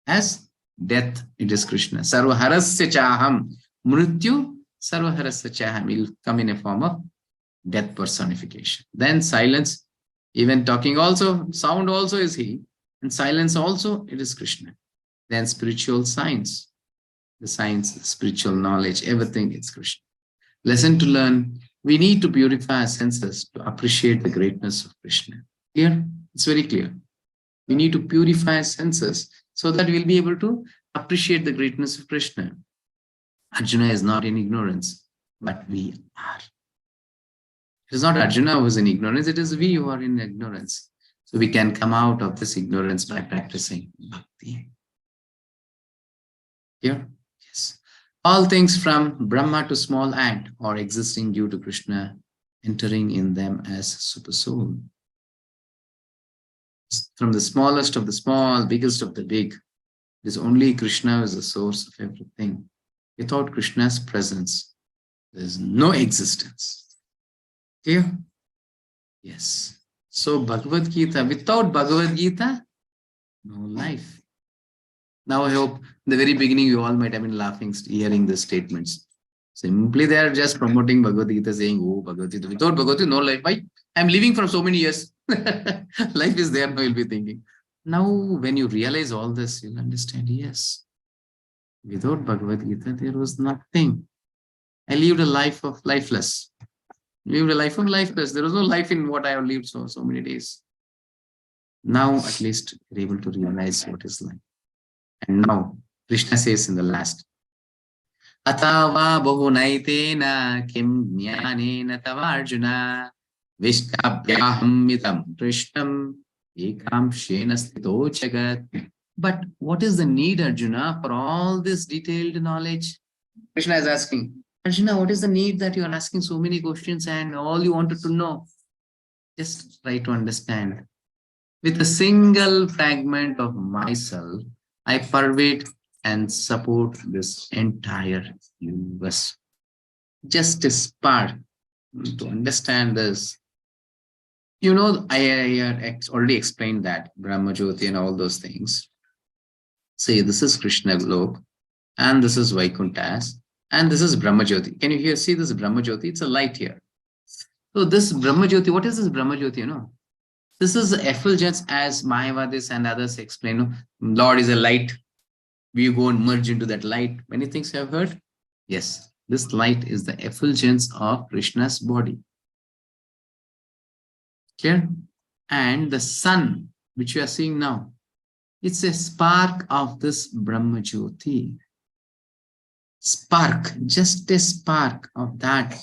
As death, it is Krishna. Sarvaharasya chaham. Mrityu sarvaharasya chaham. He will come in a form of death personification. Then silence Even talking also, sound also is He. And silence also, it is Krishna. Then spiritual science, the science, the spiritual knowledge, everything is Krishna. Lesson to learn, we need to purify our senses to appreciate the greatness of Krishna. Here, it's very clear. We need to purify our senses so that we'll be able to appreciate the greatness of Krishna. Arjuna is not in ignorance, but we are. It is not Arjuna who is in ignorance, it is we who are in ignorance. So we can come out of this ignorance by practicing bhakti. Here? Yes. All things from Brahma to small ant are existing due to Krishna entering in them as super soul. From the smallest of the small, biggest of the big, it is only Krishna who is the source of everything. Without Krishna's presence, there is no existence. Clear? Yes. So Bhagavad-Gita, without Bhagavad-Gita, no life. Now I hope in the very beginning you all might have been laughing hearing the statements. Simply they are just promoting Bhagavad-Gita, saying, oh, Bhagavad-Gita, without Bhagavad-Gita, no life. Why? I'm living for so many years. Life is there, now you'll be thinking. Now when you realize all this, you'll understand, yes, without Bhagavad-Gita, there was nothing. I lived a life of lifeless. Lived a life of lifeless. There was no life in what I have lived so many days. Now, at least, you're able to realize what is life. And now, Krishna says in the last, Atava bahunaitena kim jnanena tavarjuna vishkabhyaham mitam krishnam ekam shena sthito jagat. But what is the need, Arjuna, for all this detailed knowledge? Krishna is asking, Arjuna, what is the need that you are asking so many questions and all you wanted to know? Just try to understand. With a single fragment of myself, I pervade and support this entire universe. Just a spark to understand this. You know, I already explained that, Brahma Jyoti and all those things. Say, this is Krishna Lok, and this is Vaikunthas, and this is Brahma Jyoti. Can you see this Brahma Jyoti? It's a light here. So this Brahma Jyoti, what is this Brahma Jyoti? You know, this is effulgence, as Mayavadis and others explain. Lord is a light. We go and merge into that light. Many things you have heard. Yes, this light is the effulgence of Krishna's body. Clear? And the sun, which you are seeing now, it's a spark of this Brahma Jyoti. Spark, just a spark of that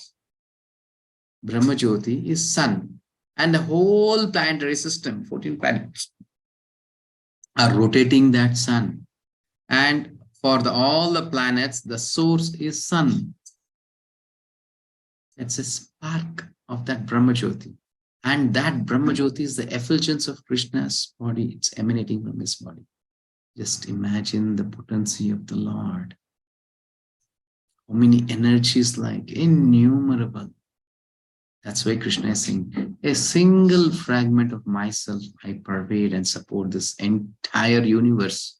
Brahma Jyoti is sun. And the whole planetary system, 14 planets, are rotating that sun. And for all the planets, the source is sun. It's a spark of that Brahma Jyoti. And that Brahma Jyoti is the effulgence of Krishna's body. It's emanating from his body. Just imagine the potency of the Lord. How many energies, like innumerable. That's why Krishna is saying, a single fragment of myself, I pervade and support this entire universe.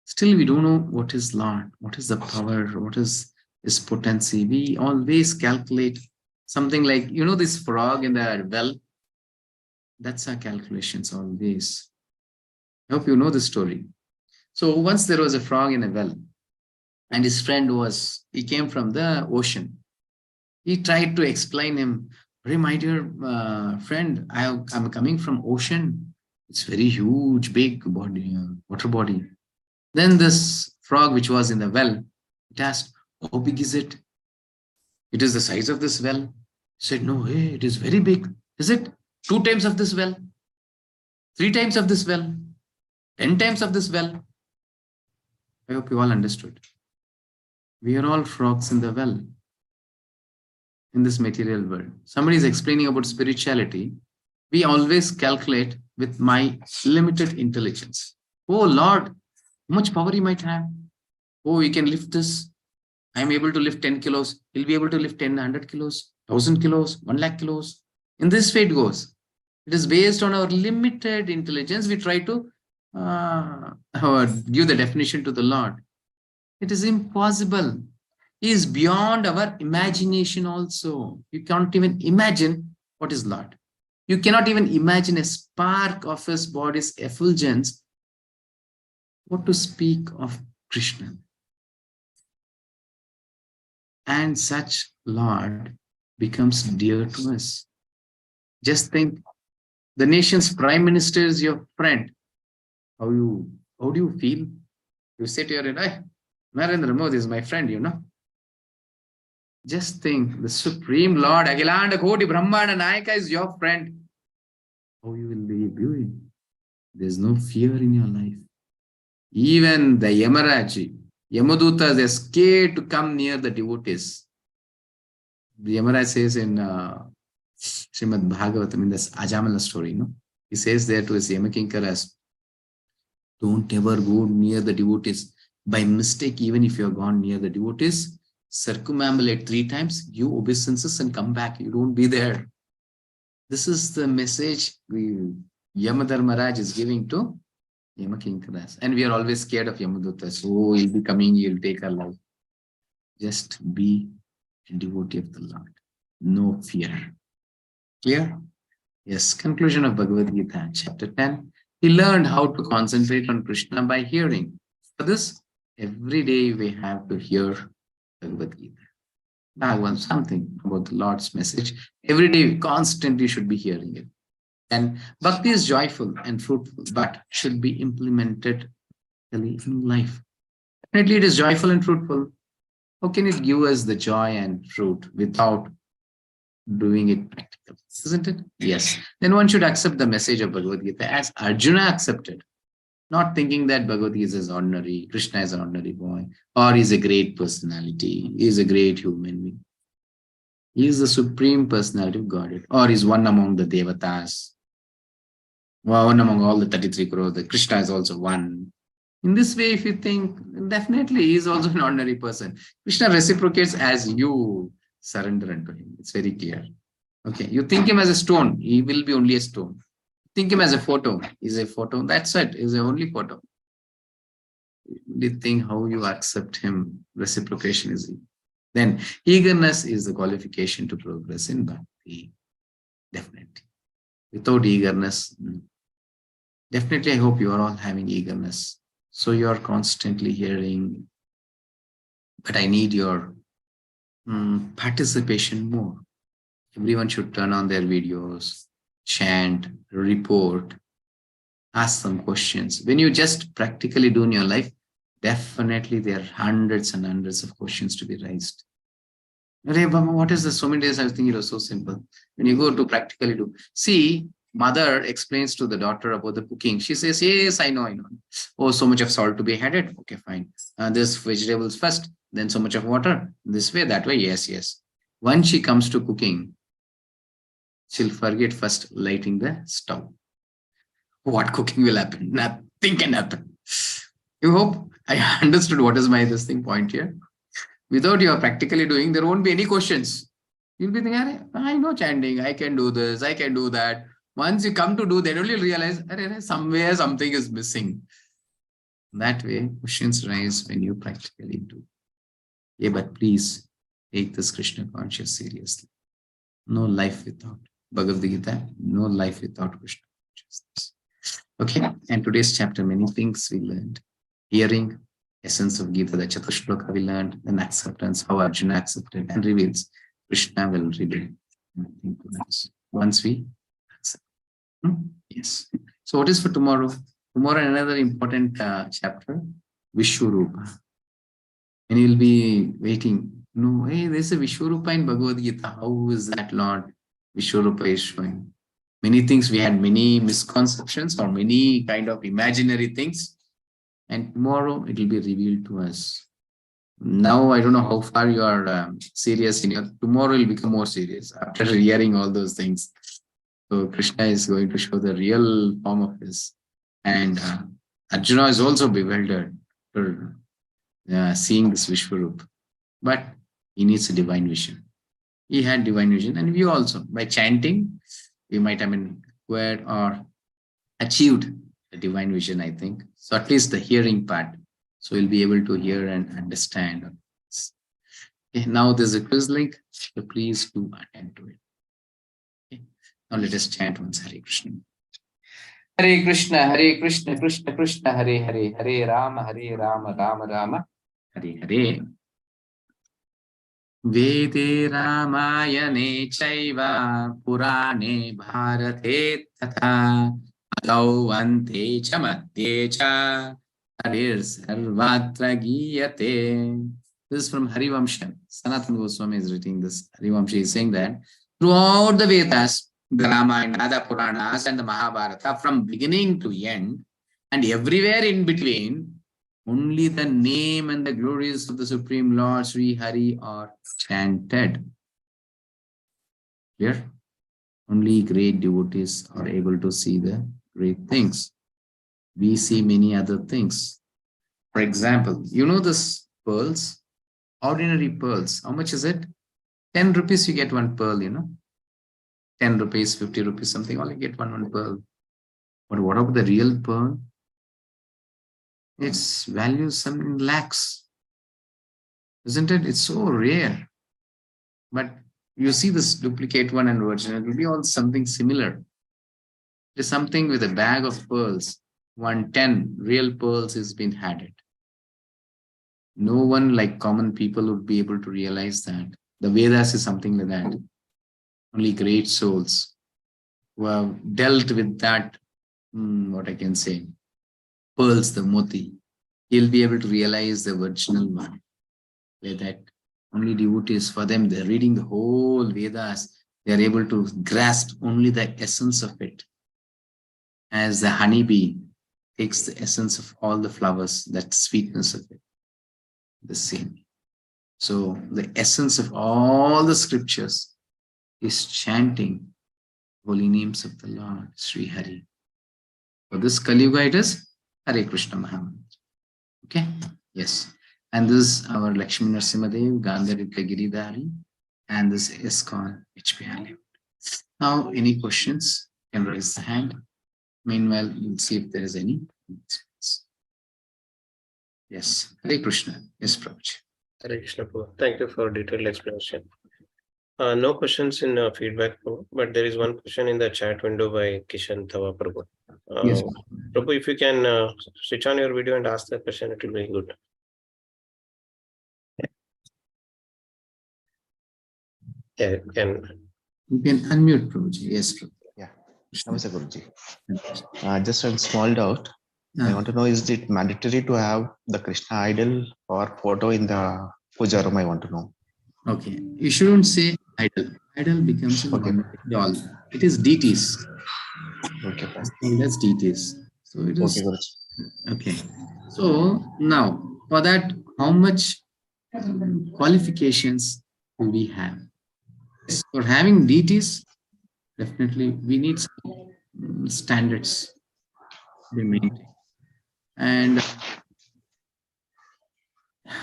Still, we don't know what is Lord, what is the power, what is his potency. We always calculate something like, you know, this frog in the well. That's our calculations always. I hope you know the story. So once there was a frog in a well, and his friend he came from the ocean. He tried to explain him, hey, my dear friend, I'm coming from ocean. It's very huge, big body, water body. Then this frog, which was in the well, it asked, how big is it? It is the size of this well. He said, no, hey, it is very big. Is it 2 times of this well? 3 times of this well? 10 times of this well? I hope you all understood. We are all frogs in the well, in this material world. Somebody is explaining about spirituality. We always calculate with my limited intelligence. Oh Lord, how much power he might have. Oh, he can lift this. I'm able to lift 10 kilos. He'll be able to lift 10, 100 kilos, 1000 kilos, 1 lakh kilos. In this way it goes. It is based on our limited intelligence. We try to give the definition to the Lord. It is impossible. He is beyond our imagination also. You can't even imagine What is Lord? You cannot even imagine a spark of his body's effulgence. What to speak of Krishna? And such Lord becomes dear to us. Just think, the nation's prime minister is your friend. How do you feel? You say to your friend, hey, Narendra Modi is my friend, you know. Just think, the Supreme Lord, Agilanda Koti Brahmana Nayaka is your friend. How you will be viewing? There's no fear in your life. Even the Yamaraji, Yamadutas, they're scared to come near the devotees. The Yamaraj says in Srimad Bhagavatam, in this Ajamala story, no? He says there to his Yamakinkaras, don't ever go near the devotees. By mistake, even if you have gone near the devotees, circumambulate 3 times, give obeisances and come back. You don't be there. This is the message Yamadharmaraj is giving to Yamakinkaras. And we are always scared of Yamadutas. Oh, he'll be coming, he'll take our life. Just be a devotee of the Lord. No fear. Clear? Yes. Conclusion of Bhagavad-Gita, chapter 10. He learned how to concentrate on Krishna by hearing. For this, every day we have to hear Bhagavad-Gita. Now, something about the Lord's message. Every day, constantly should be hearing it. And bhakti is joyful and fruitful, but should be implemented in life. Definitely, it is joyful and fruitful. How can it give us the joy and fruit without doing it practical? Isn't it? Yes. Then one should accept the message of Bhagavad Gita as Arjuna accepted. Not thinking that Bhagavad Gita is ordinary, Krishna is an ordinary boy, or he's a great personality, he is a great human being. He is the supreme personality of Godhead, or is one among the Devatas, one among all the 33 crores. The Krishna is also one. In this way, if you think, definitely he is also an ordinary person. Krishna reciprocates as you surrender unto him. It's very clear. Okay, you think him as a stone, he will be only a stone. Think him as a photo, is a photo. That's it, is the only photo. You think how you accept him, reciprocation is. Then eagerness is the qualification to progress in bhakti. Definitely. Without eagerness, definitely I hope you are all having eagerness. So you are constantly hearing, but I need your participation more. Everyone should turn on their videos, chant, report, ask some questions. When you just practically do in your life, definitely there are hundreds and hundreds of questions to be raised. What is this? So many days I was thinking it was so simple. When you go to practically do, see, mother explains to the daughter about the cooking. She says, yes, I know. Oh, so much of salt to be added. Okay, fine. This vegetables first, then so much of water. This way, that way. Yes. Once she comes to cooking, she'll forget first lighting the stove. What cooking will happen? Nothing can happen. You hope I understood what is my point here. Without you are practically doing, there won't be any questions. You'll be thinking, I know chanting, I can do this, I can do that. Once you come to do, then only realize, somewhere something is missing. That way, questions rise when you practically do. Yeah, but please take this Krishna conscious seriously. No life without Bhagavad-Gita, no life without Krishna consciousness. Okay, and today's chapter, many things we learned. Hearing, essence of Gita, the Chatushloka we learned, then acceptance, how Arjuna accepted and reveals. Krishna will reveal once we accept. Yes. So what is for tomorrow? Tomorrow another important chapter, Vishwarupa. And you'll be waiting. No, hey, there's a Vishwarupa in Bhagavad Gita. How is that, Lord? Vishwarupa is showing. Many things, we had many misconceptions or many kind of imaginary things. And tomorrow it will be revealed to us. Now, I don't know how far you are serious in your, tomorrow will become more serious after hearing all those things. So Krishna is going to show the real form of his. And Arjuna is also bewildered for seeing this Vishwarup. But he needs a divine vision. He had divine vision, and we also, by chanting, we might have been acquired or achieved the divine vision, I think. So at least the hearing part. So we'll be able to hear and understand. Okay, now there's a quiz link. So please do attend to it. Okay. Now let us chant once Hare Krishna. Hare Krishna, Krishna Krishna, Hare Hare, Hare Rama, Rama Rama, Hare Hare. Vede Ramayane Chaiva Purane Bharate Tatha Adau Ante Cha Madhye Cha Harir Sarvatra Giyate. This is from Harivamsha. Sanatana Goswami is reading this. Harivamsha is saying that throughout the Vedas, the Ramayana, the Puranas and the Mahabharata, from beginning to end and everywhere in between, only the name and the glories of the Supreme Lord Sri Hari are chanted. Clear? Only great devotees are able to see the great things. We see many other things. For example, you know this pearls, ordinary pearls. How much is it? 10 rupees you get one pearl, 10 rupees, 50 rupees, something, only get one pearl. But what about the real pearl? Its value some in lakhs. Isn't it? It's so rare. But you see this duplicate one and original, it will be all something similar. It is something with a bag of pearls. 110 real pearls has been added. No one like common people would be able to realize that. The Vedas is something like that. Only great souls who have dealt with that, what I can say, pearls, the moti, he'll be able to realize the original one. Where that only devotees, for them, they're reading the whole Vedas, they're able to grasp only the essence of it. As the honeybee takes the essence of all the flowers, that sweetness of it, the same. So the essence of all the scriptures is chanting holy names of the Lord, Sri Hari. For this Kali Yuga, it is Hare Krishna Mahamantra. Okay? Yes. And this is our Lakshmi Narasimhadev, Gandharita Giridhari, and this is ISKCON HPR. Now, any questions? You can raise the hand. Meanwhile, we'll see if there is any. Yes. Hare Krishna. Yes, Prabhuji. Hare Krishna. Thank you for detailed explanation. No questions in feedback, but there is one question in the chat window by Kishan Thawa Prabhu. Yes. Prabhu, if you can switch on your video and ask the question, it will be good. Yeah, you can unmute, Prabhuji. Yes, Prabhuji. Yeah. Namaste, Guruji. Just a small doubt. I want to know, is it mandatory to have the Krishna idol or photo in the puja room? I want to know. Okay. You shouldn't say idol. Idol becomes a doll. It is deities. Okay. That's deities. So it is. Okay, Guruji. Okay. So now, for that, how much qualifications do we have? For having deities, definitely we need some standards to be maintained. And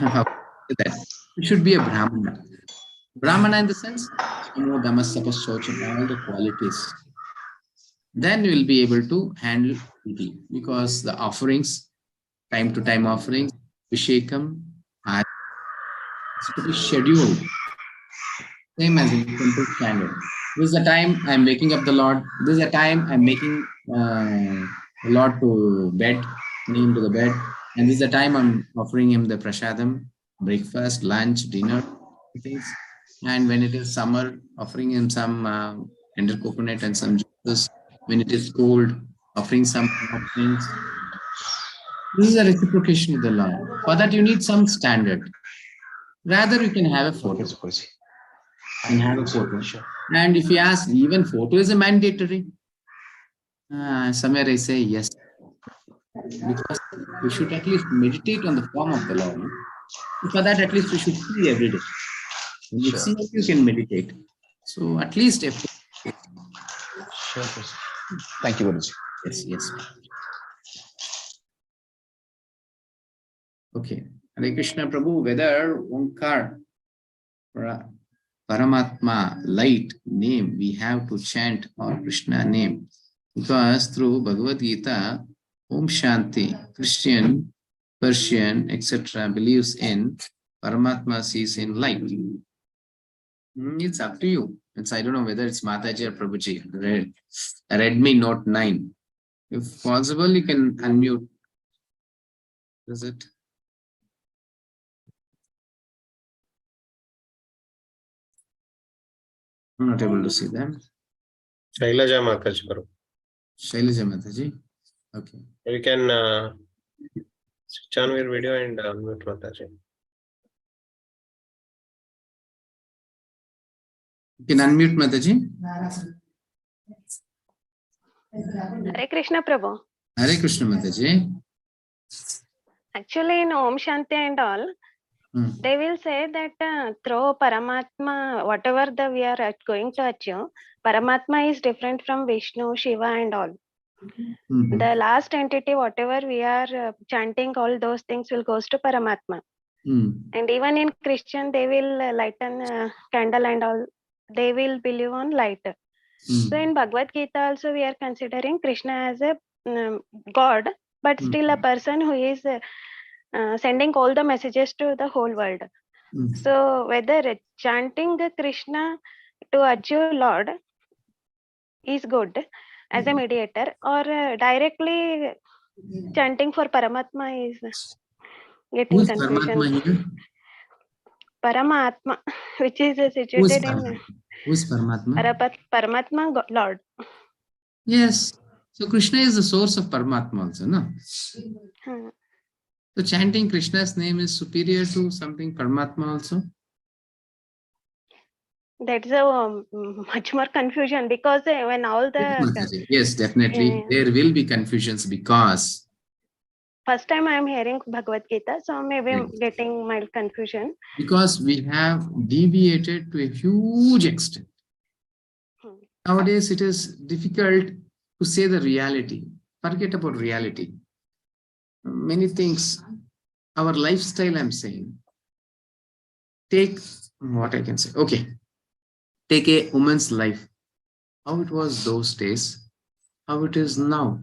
that it should be a Brahmana. Brahmana in the sense, all the qualities. Then you will be able to handle deity, because the offerings, time to time offerings, Vishekam, it's to be scheduled. Same as in temple standard. This is the time I'm waking up the Lord. This is the time I'm making the Lord to bed, bringing him to the bed. And this is the time I'm offering him the prasadam, breakfast, lunch, dinner, things. And when it is summer, offering him some tender coconut and some juices. When it is cold, offering some things. This is a reciprocation with the Lord. For that, you need some standard. Rather, you can have a photo. And have a photo. Sure. And if you ask, even photo is a mandatory. Somewhere I say yes. Because we should at least meditate on the form of the Lord. For that, at least we should see every day. When you see it, you can meditate. So at least a photo. Sure. Thank you, Guruji. Yes. Okay. Hare Krishna Prabhu, whether Onkar, Paramatma, light name, we have to chant or Krishna name. Because through Bhagavad-Gita, Om Shanti, Christian, Persian, etc. believes in Paramatma sees in light. It's up to you. I don't know whether it's Mataji or Prabhuji. Redmi Note 9. If possible, you can unmute. Is it? I'm not able to see them. Shailaja Mataji. Shailaja Mataji. Okay. You can switch on your video and unmute Mataji. You can unmute Mataji. Hare Krishna Prabhu. Hare Krishna Mataji. Actually, in Om Shanti and all, they will say that through Paramatma, whatever we are going to achieve, Paramatma is different from Vishnu, Shiva and all. The last entity, whatever we are chanting, all those things will goes to Paramatma. And even in Christian, they will lighten candle and all. They will believe on light. So in Bhagavad-Gita also, we are considering Krishna as a God, but still a person who is sending all the messages to the whole world. So whether chanting Krishna to achieve Lord is good as a mediator, or directly chanting for Paramatma is getting Who's confusion. Paramatma here? Paramatma, which is Who's situated in Paramatma? Who's Paramatma? Paramatma Lord. Yes. So Krishna is the source of Paramatma also, no? So chanting Krishna's name is superior to something Paramatma also? That's a much more confusion, because when all the yes, definitely there will be confusions, because first time I am hearing Bhagavad-Gita, so maybe I'm getting mild confusion. Because we have deviated to a huge extent. Nowadays, it is difficult to say the reality. Forget about reality. Many things, our lifestyle, I'm saying. Take what I can say. Okay. Take a woman's life. How it was those days, how it is now.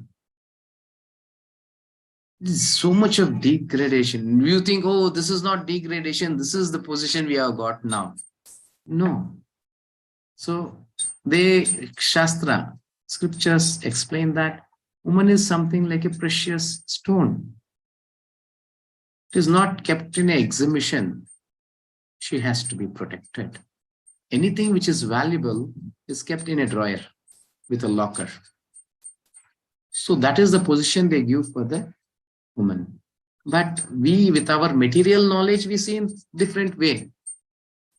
There's so much of degradation. You think, oh, this is not degradation. This is the position we have got now. No. So Shastra, scriptures explain that woman is something like a precious stone. It is not kept in an exhibition. She has to be protected. Anything which is valuable is kept in a drawer with a locker. So that is the position they give for the woman. But we, with our material knowledge, we see in different way.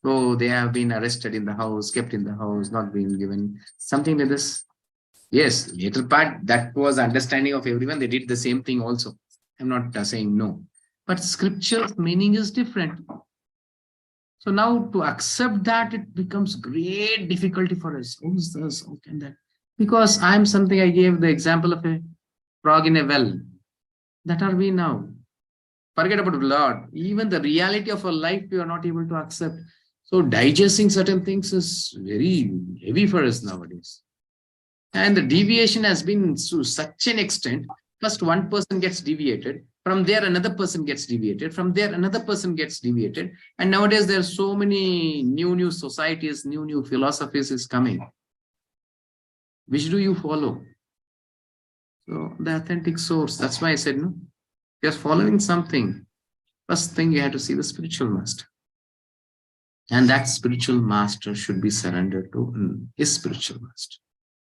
Oh, they have been arrested in the house, kept in the house, not being given something like this. Yes, later part, that was understanding of everyone. They did the same thing also. I'm not saying no. But scripture meaning is different. So now to accept that, it becomes great difficulty for us. How is this? How can that? Because I gave the example of a frog in a well. That are we now. Forget about the Lord. Even the reality of our life, we are not able to accept. So digesting certain things is very heavy for us nowadays. And the deviation has been to such an extent. First, one person gets deviated. From there, another person gets deviated. From there, another person gets deviated. And nowadays, there are so many new societies, new philosophies is coming. Which do you follow? So the authentic source. That's why I said, no, you're following something. First thing, you have to see the spiritual master. And that spiritual master should be surrendered to his spiritual master.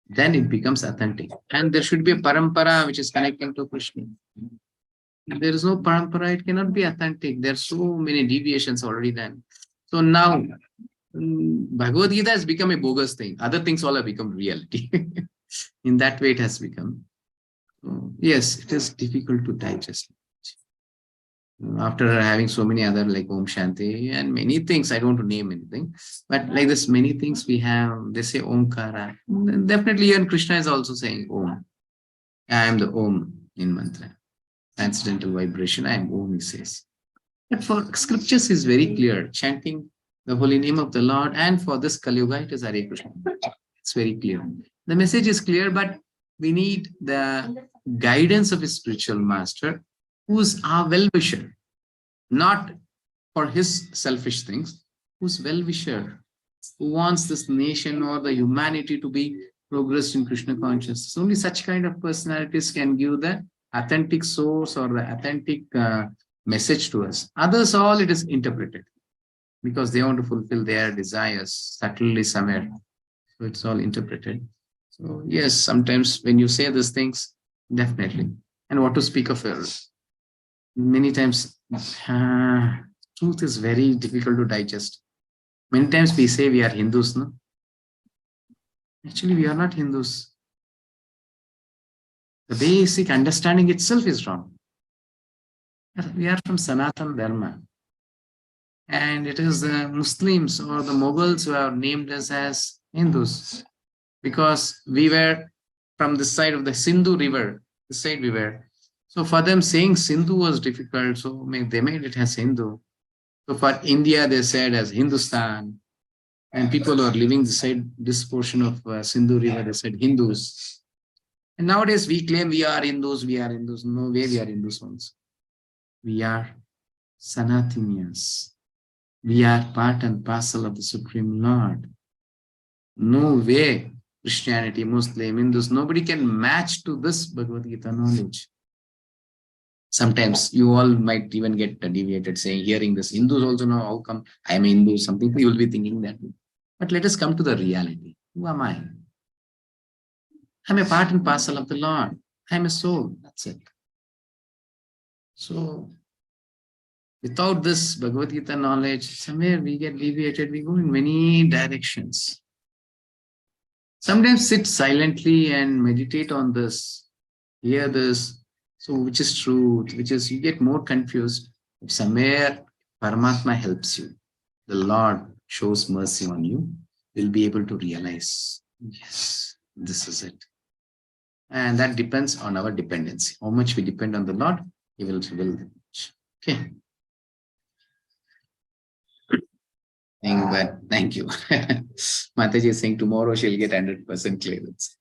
Then it becomes authentic. And there should be a parampara which is connecting to Krishna. If there is no parampara, it cannot be authentic. There are so many deviations already then. So now, Bhagavad-Gita has become a bogus thing. Other things all have become reality. In that way, it has become. Yes, it is difficult to digest. After having so many other like Om Shanti and many things, I don't want to name anything, but like this, many things we have, they say Omkara. Definitely, here Krishna is also saying Om. I am the Om in mantra. Transcendental vibration, I am Om, he says. But for scriptures is very clear, chanting the holy name of the Lord, and for this Kali Yuga, it is Hare Krishna. It's very clear. The message is clear, but we need the guidance of a spiritual master who's our well-wisher, not for his selfish things, who's well-wisher. who wants this nation or the humanity to be progressed in Krishna consciousness. Only such kind of personalities can give the authentic source or the authentic message to us. Others, all it is interpreted because they want to fulfill their desires subtly somewhere. So it's all interpreted. So yes, sometimes when you say these things, definitely. And what to speak of errors? Many times, truth is very difficult to digest. Many times we say we are Hindus, no? Actually, we are not Hindus. The basic understanding itself is wrong. We are from Sanatana Dharma. And it is the Muslims or the Mughals who have named us as Hindus. Because we were from the side of the Sindhu river, the side we were. So for them, saying Sindhu was difficult, so they made it as Hindu. So for India, they said as Hindustan. And people who are living this portion of Sindhu river, they said Hindus. And nowadays we claim we are Hindus, we are Hindus. No way we are Hindus once. We are Sanatanians. We are part and parcel of the Supreme Lord. No way Christianity, Muslim, Hindus, nobody can match to this Bhagavad-Gita knowledge. Sometimes you all might even get deviated saying, hearing this, Hindus also know how come I am a Hindu, something you will be thinking that. But let us come to the reality. Who am I? I'm a part and parcel of the Lord. I'm a soul. That's it. So, without this Bhagavad Gita knowledge, somewhere we get deviated. We go in many directions. Sometimes sit silently and meditate on this, hear this. So, which is truth, which is you get more confused. If somewhere Paramatma helps you, the Lord shows mercy on you, you'll be able to realize, yes, this is it. And that depends on our dependency. How much we depend on the Lord, He will reveal that much. Okay. Thank you. Mataji is saying tomorrow she'll get 100% clearance.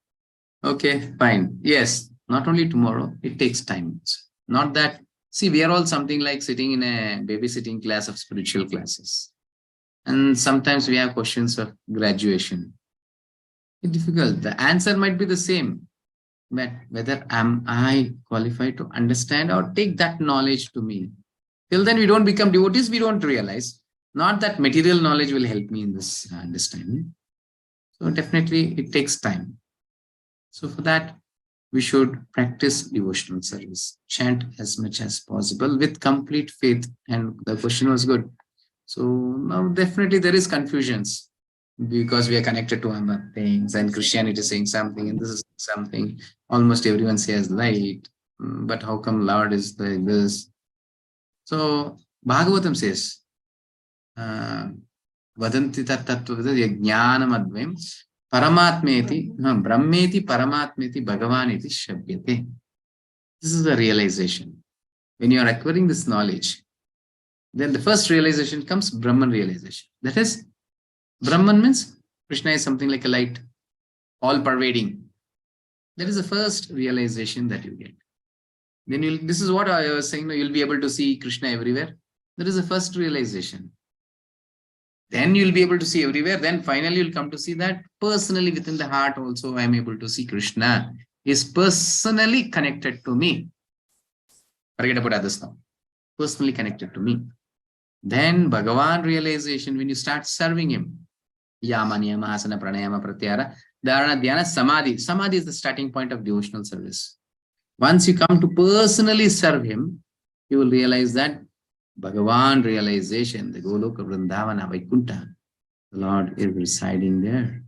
Okay, fine. Yes, not only tomorrow, it takes time. Not that, see, we are all something like sitting in a babysitting class of spiritual classes. And sometimes we have questions of graduation. It's difficult. The answer might be the same. But whether am I qualified to understand or take that knowledge to me? Till then we don't become devotees, we don't realize. Not that material knowledge will help me in this understanding. So definitely it takes time. So for that, we should practice devotional service. Chant as much as possible with complete faith. And the question was good. So now definitely there is confusions because we are connected to other things and Christianity is saying something and this is something. Almost everyone says light. But how come Lord is like this? So Bhagavatam says, Vadanti tattva jnanam advaim paramatmeti brahmeti paramatmeti bhagavaniti shabhyate. This is the realization. When you are acquiring this knowledge, then the first realization comes Brahman realization. That is, Brahman means Krishna is something like a light, all pervading. That is the first realization that you get. Then this is what I was saying, you'll be able to see Krishna everywhere. That is the first realization. Then you'll be able to see everywhere. Then finally you'll come to see that personally within the heart also I am able to see Krishna is personally connected to me. Forget about others now. Personally connected to me. Then Bhagavan realization, when you start serving Him, Yama, Niyama, Asana, Pranayama, Pratyahara, Dharana, Dhyana, Samadhi. Samadhi is the starting point of devotional service. Once you come to personally serve Him, you will realize that Bhagavan realization, the Goloka Vrindavana Vaikuntha, the Lord is residing there.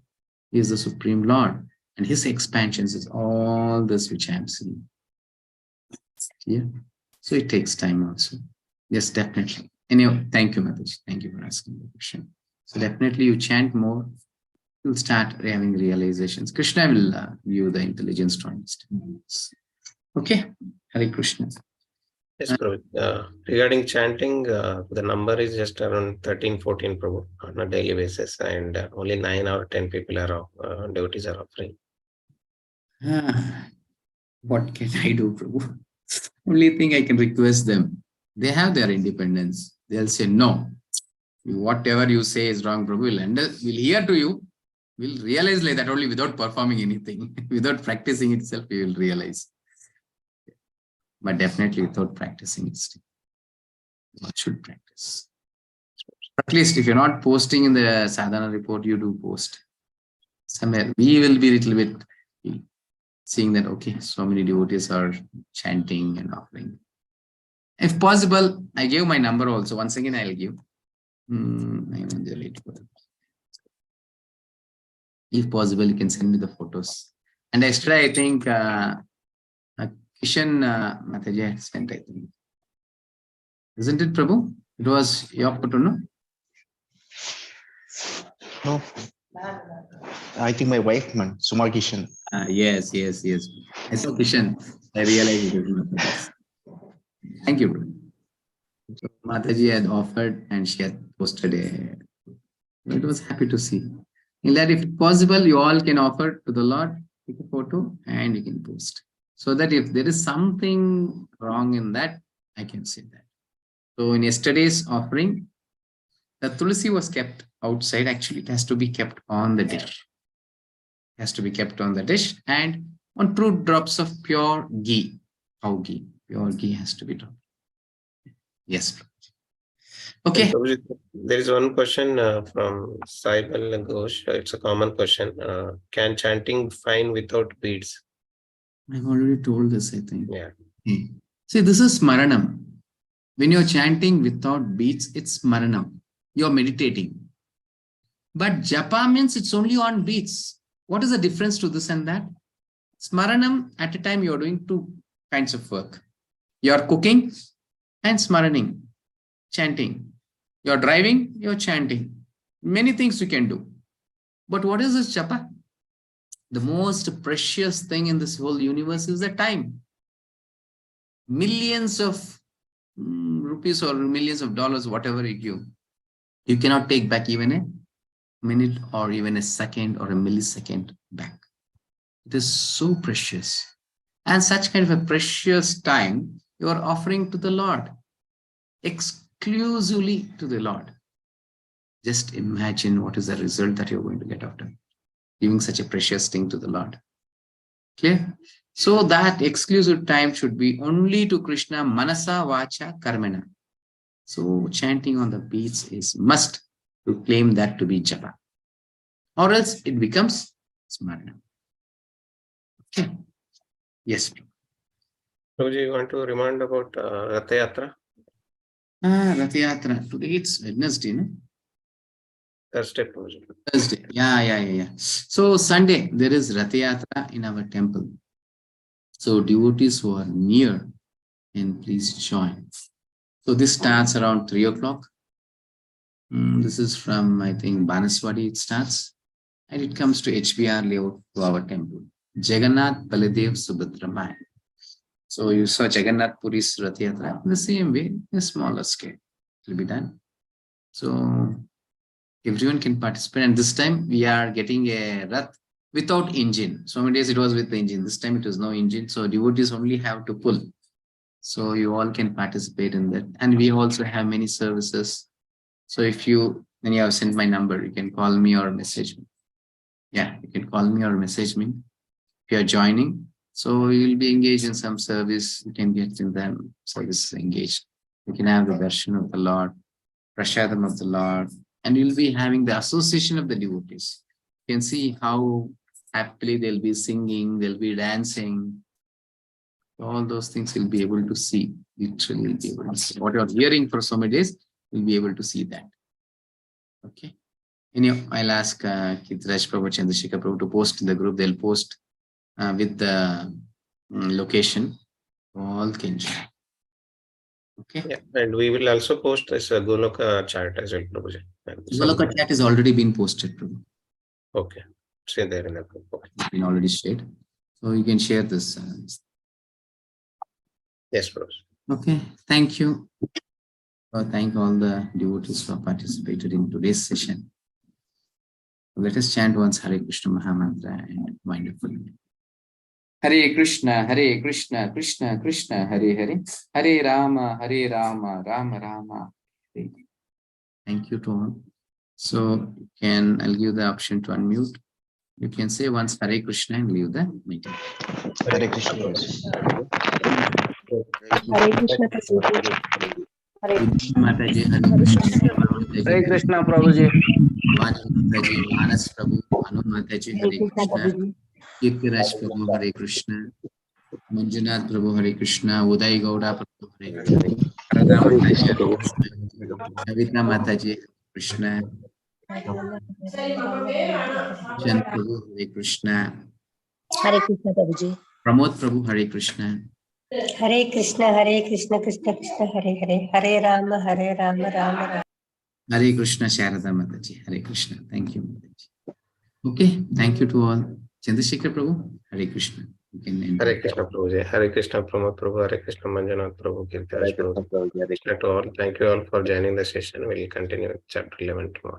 He is the Supreme Lord. And His expansions is all this which I am seeing. Yeah. So it takes time also. Yes, definitely. Anyway, thank you, Mataji. Thank you for asking the question. So definitely you chant more, you'll start having realizations. Krishna will give you the intelligence to understand. Okay. Hare Krishna. Yes, Prabhu. Regarding chanting, the number is just around 13, 14, Prabhu, on a daily basis, and only 9 or 10 people are devotees are offering. What can I do, Prabhu? Only thing I can request them, they have their independence. They'll say, no, Whatever you say is wrong, Prabhu will hear to you. We'll realize like that only without performing anything. Without practicing itself, we will realize. But definitely without practicing it, one should practice. At least if you're not posting in the sadhana report, you do post. Somewhere we will be a little bit seeing that, okay, so many devotees are chanting and offering. If possible, I gave my number also. Once again, I'll give. If possible, you can send me the photos. And yesterday, I think Kishan Mataji sent, I think. Isn't it, Prabhu? It was your photo, no? No. I think my wife, man, Suma Kishan. Yes. I saw Kishan. I realized it was Mataji. Thank you, Prabhu. So Mataji had offered and she had posted it was happy to see. In that, if possible, you all can offer to the Lord, take a photo and you can post. So that if there is something wrong in that, I can say that. So in yesterday's offering, the tulsi was kept outside. Actually, it has to be kept on the dish. It has to be kept on the dish and on 2 drops of pure ghee. Cow ghee. Pure ghee has to be dropped. Yes. Okay. There is one question from Saibal Ghosh. It's a common question. Can chanting fine without beads? I've already told this, I think. Yeah. See, this is smaranam. When you're chanting without beads, it's smaranam. You're meditating. But japa means it's only on beads. What is the difference to this and that? Smaranam, at a time, you're doing 2 kinds of work. You're cooking and smaraning, chanting. You're driving, you're chanting. Many things you can do. But what is this japa? The most precious thing in this whole universe is the time. Millions of rupees or millions of dollars, whatever you give, you cannot take back even a minute or even a second or a millisecond back. It is so precious. And such kind of a precious time you are offering to the Lord, exclusively to the Lord. Just imagine what is the result that you're going to get after giving such a precious thing to the Lord. Clear? So that exclusive time should be only to Krishna, manasa, vacha, karmana. So chanting on the beads is must to claim that to be japa. Or else it becomes smarana. Okay. Yes. Prabhuji, you want to remind about Ratha Yatra? Ratha Yatra. Today it's Wednesday, no? Thursday, Prabhuji. Thursday. Yeah. So Sunday, there is Ratha Yatra in our temple. So devotees who are near, and please join. So this starts around 3 o'clock. This is from, I think, Banaswadi it starts. And it comes to HBR layout to our temple. Jagannath Baladev Subhadra. So you saw Jagannath Puri's Ratha Yatra. In the same way, in a smaller scale, it will be done. So everyone can participate. And this time we are getting a Rath without engine. So many days it was with the engine. This time it was no engine. So devotees only have to pull. So you all can participate in that. And we also have many services. So if you, then you have sent my number, you can call me or message me. Yeah, you can call me or message me if you are joining. So you will be engaged in some service. You can get in them service engaged. You can have the darshan of the Lord, prashadam of the Lord, and you'll be having the association of the devotees. You can see how happily they'll be singing, they'll be dancing. All those things you'll be able to see. Literally, you'll be able to see. What you're hearing for so many days, you'll be able to see that. Okay. Anyway, I'll ask Kitraj Prabhu, Chandrasekhar Prabhu to post in the group. They'll post with the location. All can join. Okay. Yeah, and we will also post this Goloka chart as well, Prabhuji. Goloka chat has already been posted, Prabhu. Okay. See there in the group. Okay. It's been already shared. So you can share this. Yes, Prabhuji. Okay. Thank you. Thank all the devotees who participated in today's session. Let us chant once Hare Krishna Mahamantra and wonderful. Hare Krishna, Krishna Krishna, Hare Hare, Hare Rama, Rama Rama, Hare Thank you to all. So I'll give the option to unmute. You can say once Hare Krishna and leave the meeting. Hare Krishna. Prabhuji. Hare Krishna Prabhuji. Mataji, Hare Krishna. Hare Krishna Prabhuji. Mataji, Manas Prabhu, Anu Mataji, Hare Krishna. Kirtiraj Prabhu, Hare Krishna. Manjunath Prabhu, Hare Krishna. Uday Gowda Prabhu, Hare Krishna. Radha Mataji, Hare Krishna. Kavita Mataji, Hare Krishna. Jan Prabhu, Hare Krishna. Hare Krishna Prabhuji. Pramod Prabhu, Hare Krishna. Hare Krishna Krishna Krishna Hare Hare, Hare Rama Rama Rama. Hare Krishna, Sharada Mataji. Hare Krishna. Thank you, Mataji. Okay, thank you to all. Chandrasekhar Prabhu, Hare Krishna. Hare Krishna Prabhuji. Hare Krishna Pramod Prabhu. Hare Krishna Manjunath Prabhu. Kirtiraj Prabhu. To all. Thank you all for joining the session. We will continue with chapter 11 tomorrow.